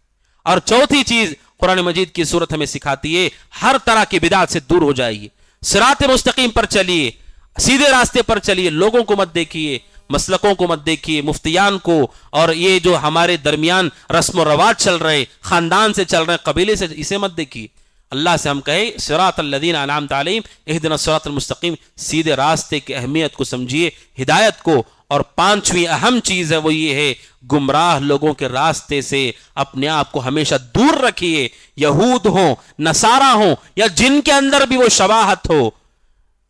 اور چوتھی چیز قرآن مجید کی صورت ہمیں سکھاتی ہے, ہر طرح کی بدعت سے دور ہو جائیے, صراط مستقیم پر چلیے. سیدھے راستے پر چلیے, لوگوں کو مت دیکھیے, مسلکوں کو مت دیکھیے, مفتیان کو, اور یہ جو ہمارے درمیان رسم و رواج چل رہے, خاندان سے چل رہے, قبیلے سے, اسے مت دیکھیے. اللہ سے ہم کہیں صراط الذین انعمت علیہم اہدنا الصراط المستقیم, سیدھے راستے کی اہمیت کو سمجھیے, ہدایت کو. اور پانچویں اہم چیز ہے وہ یہ ہے, گمراہ لوگوں کے راستے سے اپنے آپ کو ہمیشہ دور رکھیے. یہود ہوں, نصارہ ہوں, یا جن کے اندر بھی وہ شباہت ہو,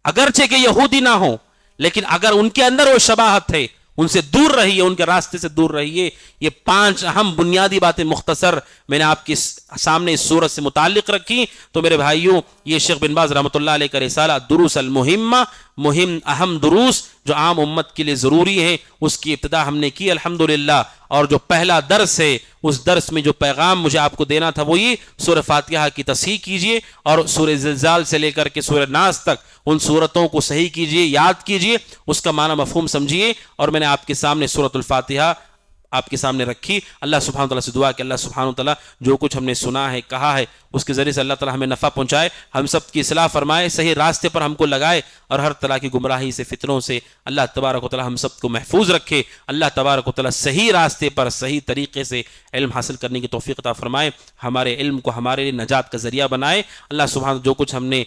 اگرچہ کہ یہودی نہ ہو, لیکن اگر ان کے اندر وہ شباہت ہے, ان سے دور رہیے, ان کے راستے سے دور رہیے. یہ 5 اہم بنیادی باتیں مختصر میں نے آپ کے سامنے اس سورت سے متعلق رکھی. تو میرے بھائیوں, یہ شیخ بن باز رحمۃ اللہ علیہ کا رسالہ دروس المہمہ, مہم اہم دروس جو عام امت کے لیے ضروری ہیں, اس کی ابتدا ہم نے کی الحمدللہ. اور جو پہلا درس ہے, اس درس میں جو پیغام مجھے آپ کو دینا تھا وہ یہ, سورہ فاتحہ کی تصحیح کیجئے, اور سورہ زلزال سے لے کر کے سورہ ناس تک ان صورتوں کو صحیح کیجئے, یاد کیجئے, اس کا معنی مفہوم سمجھیے. اور میں نے آپ کے سامنے سورۃ الفاتحہ آپ کے سامنے رکھی. اللہ سبحانہ تعالیٰ سے دعا کہ اللہ سبحانہ تعالیٰ جو کچھ ہم نے سنا ہے, کہا ہے, اس کے ذریعے سے اللہ تعالیٰ ہمیں نفع پہنچائے, ہم سب کی اصلاح فرمائے, صحیح راستے پر ہم کو لگائے, اور ہر طرح کی گمراہی سے, فتنوں سے اللہ تبارک و تعالیٰ ہم سب کو محفوظ رکھے. اللہ تبارک و تعالیٰ صحیح راستے پر صحیح طریقے سے علم حاصل کرنے کی توفیق عطا فرمائے, ہمارے علم کو ہمارے لیے نجات کا ذریعہ بنائے. اللہ سبحانہ جو کچھ ہم نے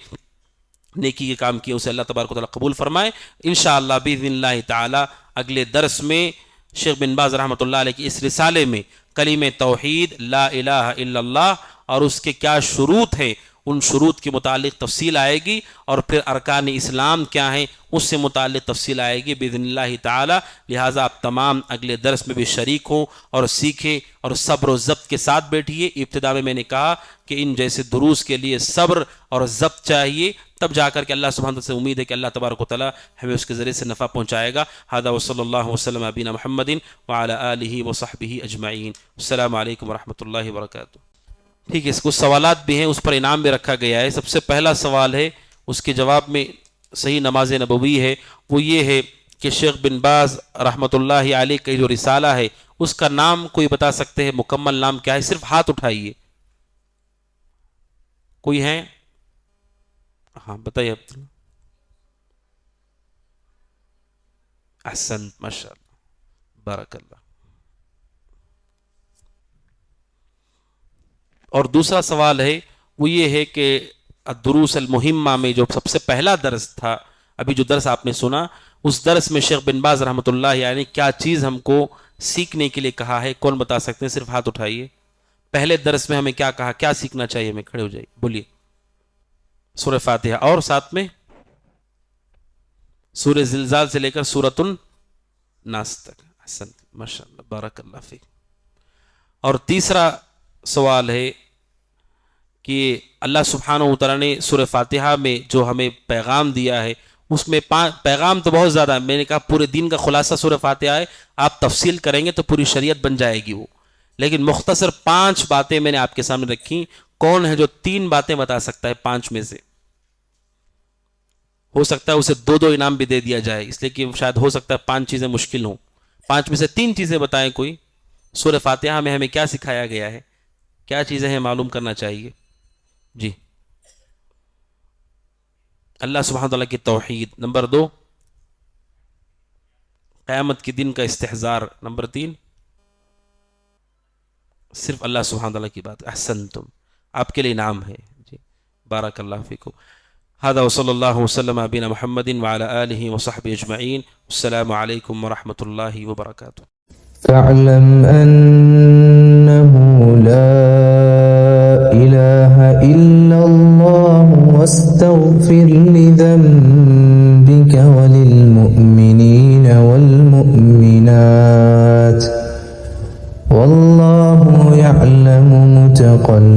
نیکی کے کام کیے اسے اللہ تبارک و تعالیٰ قبول فرمائے. انشاءاللہ باذن اللہ تعالیٰ اگلے درس میں شیخ بن باز رحمۃ اللہ علیہ کی اس رسالے میں کلمہ توحید لا الہ الا اللہ اور اس کے کیا شروط ہیں, ان شروط کے متعلق تفصیل آئے گی, اور پھر ارکان اسلام کیا ہیں اس سے متعلق تفصیل آئے گی باذن اللہ تعالی. لہٰذا آپ تمام اگلے درس میں بھی شریک ہوں اور سیکھیں, اور صبر و ضبط کے ساتھ بیٹھیے. ابتدا میں نے کہا کہ ان جیسے دروس کے لیے صبر اور ضبط چاہیے, تب جا کر کے اللہ سبحانہ سے امید ہے کہ اللہ تبارک و تعالی ہمیں اس کے ذریعے سے نفع پہنچائے گا. ھذا وصلی اللہ وسلم علی نبینا محمد وعلی آلہ وصحبہ اجمعین. السلام علیکم ورحمۃ اللہ وبرکاتہ. ٹھیک ہے, اس کو سوالات بھی ہیں, اس پر انعام بھی رکھا گیا ہے. سب سے پہلا سوال ہے, اس کے جواب میں صحیح نماز نبوی ہے, وہ یہ ہے کہ شیخ بن باز رحمۃ اللہ علیہ کا جو رسالہ ہے اس کا نام کوئی بتا سکتے ہیں, مکمل نام کیا ہے؟ صرف ہاتھ اٹھائیے. کوئی ہے؟ ہاں بتائیے. احسنت, ماشاء اللہ, بارک اللہ. اور دوسرا سوال ہے وہ یہ ہے کہ الدروس المہمہ میں جو سب سے پہلا درس تھا, ابھی جو درس آپ نے سنا, اس درس میں شیخ بن باز رحمۃ اللہ یعنی کیا چیز ہم کو سیکھنے کے لیے کہا ہے؟ کون بتا سکتے ہیں؟ صرف ہاتھ اٹھائیے. پہلے درس میں ہمیں کیا کہا, کیا سیکھنا چاہیے ہمیں؟ کھڑے ہو جائیے, بولیے. سورہ فاتحہ, اور ساتھ میں سورہ زلزال سے لے کر سورۃ الناس تک. حسن, ماشاء اللہ, بارک اللہ فیک. اور تیسرا سوال ہے کہ اللہ سبحانہ و تعالیٰ نے سورہ فاتحہ میں جو ہمیں پیغام دیا ہے, اس میں پیغام تو بہت زیادہ ہے. میں نے کہا پورے دین کا خلاصہ سورہ فاتحہ ہے, آپ تفصیل کریں گے تو پوری شریعت بن جائے گی وہ, لیکن مختصر 5 باتیں میں نے آپ کے سامنے رکھی. کون ہے جو 3 باتیں بتا سکتا ہے 5 میں سے؟ ہو سکتا ہے اسے 2 انعام بھی دے دیا جائے, اس لیے کہ شاید ہو سکتا ہے 5 چیزیں مشکل ہوں. 5 میں سے 3 چیزیں بتائیں کوئی. سورہ فاتحہ میں ہمیں کیا سکھایا گیا ہے, کیا چیزیں ہیں معلوم کرنا چاہیے؟ جی, اللہ سبحانہ تعالیٰ کی توحید. نمبر 2, قیامت کے دن کا استحضار. نمبر 3, صرف اللہ سبحانہ تعالیٰ کی بات. احسنتم, آپ کے لیے انعام ہے. جی, بارک اللہ فیکم. ھذا وصلی اللہ وسلم علی نبینا محمد وعلی آلہ وصحبہ اجمعین. السلام علیکم ورحمۃ اللہ وبرکاتہ. فاعلم أنه لا إله إلا الله واستغفر لذنبك وللمؤمنين والمؤمنات والله يعلم متقلبكم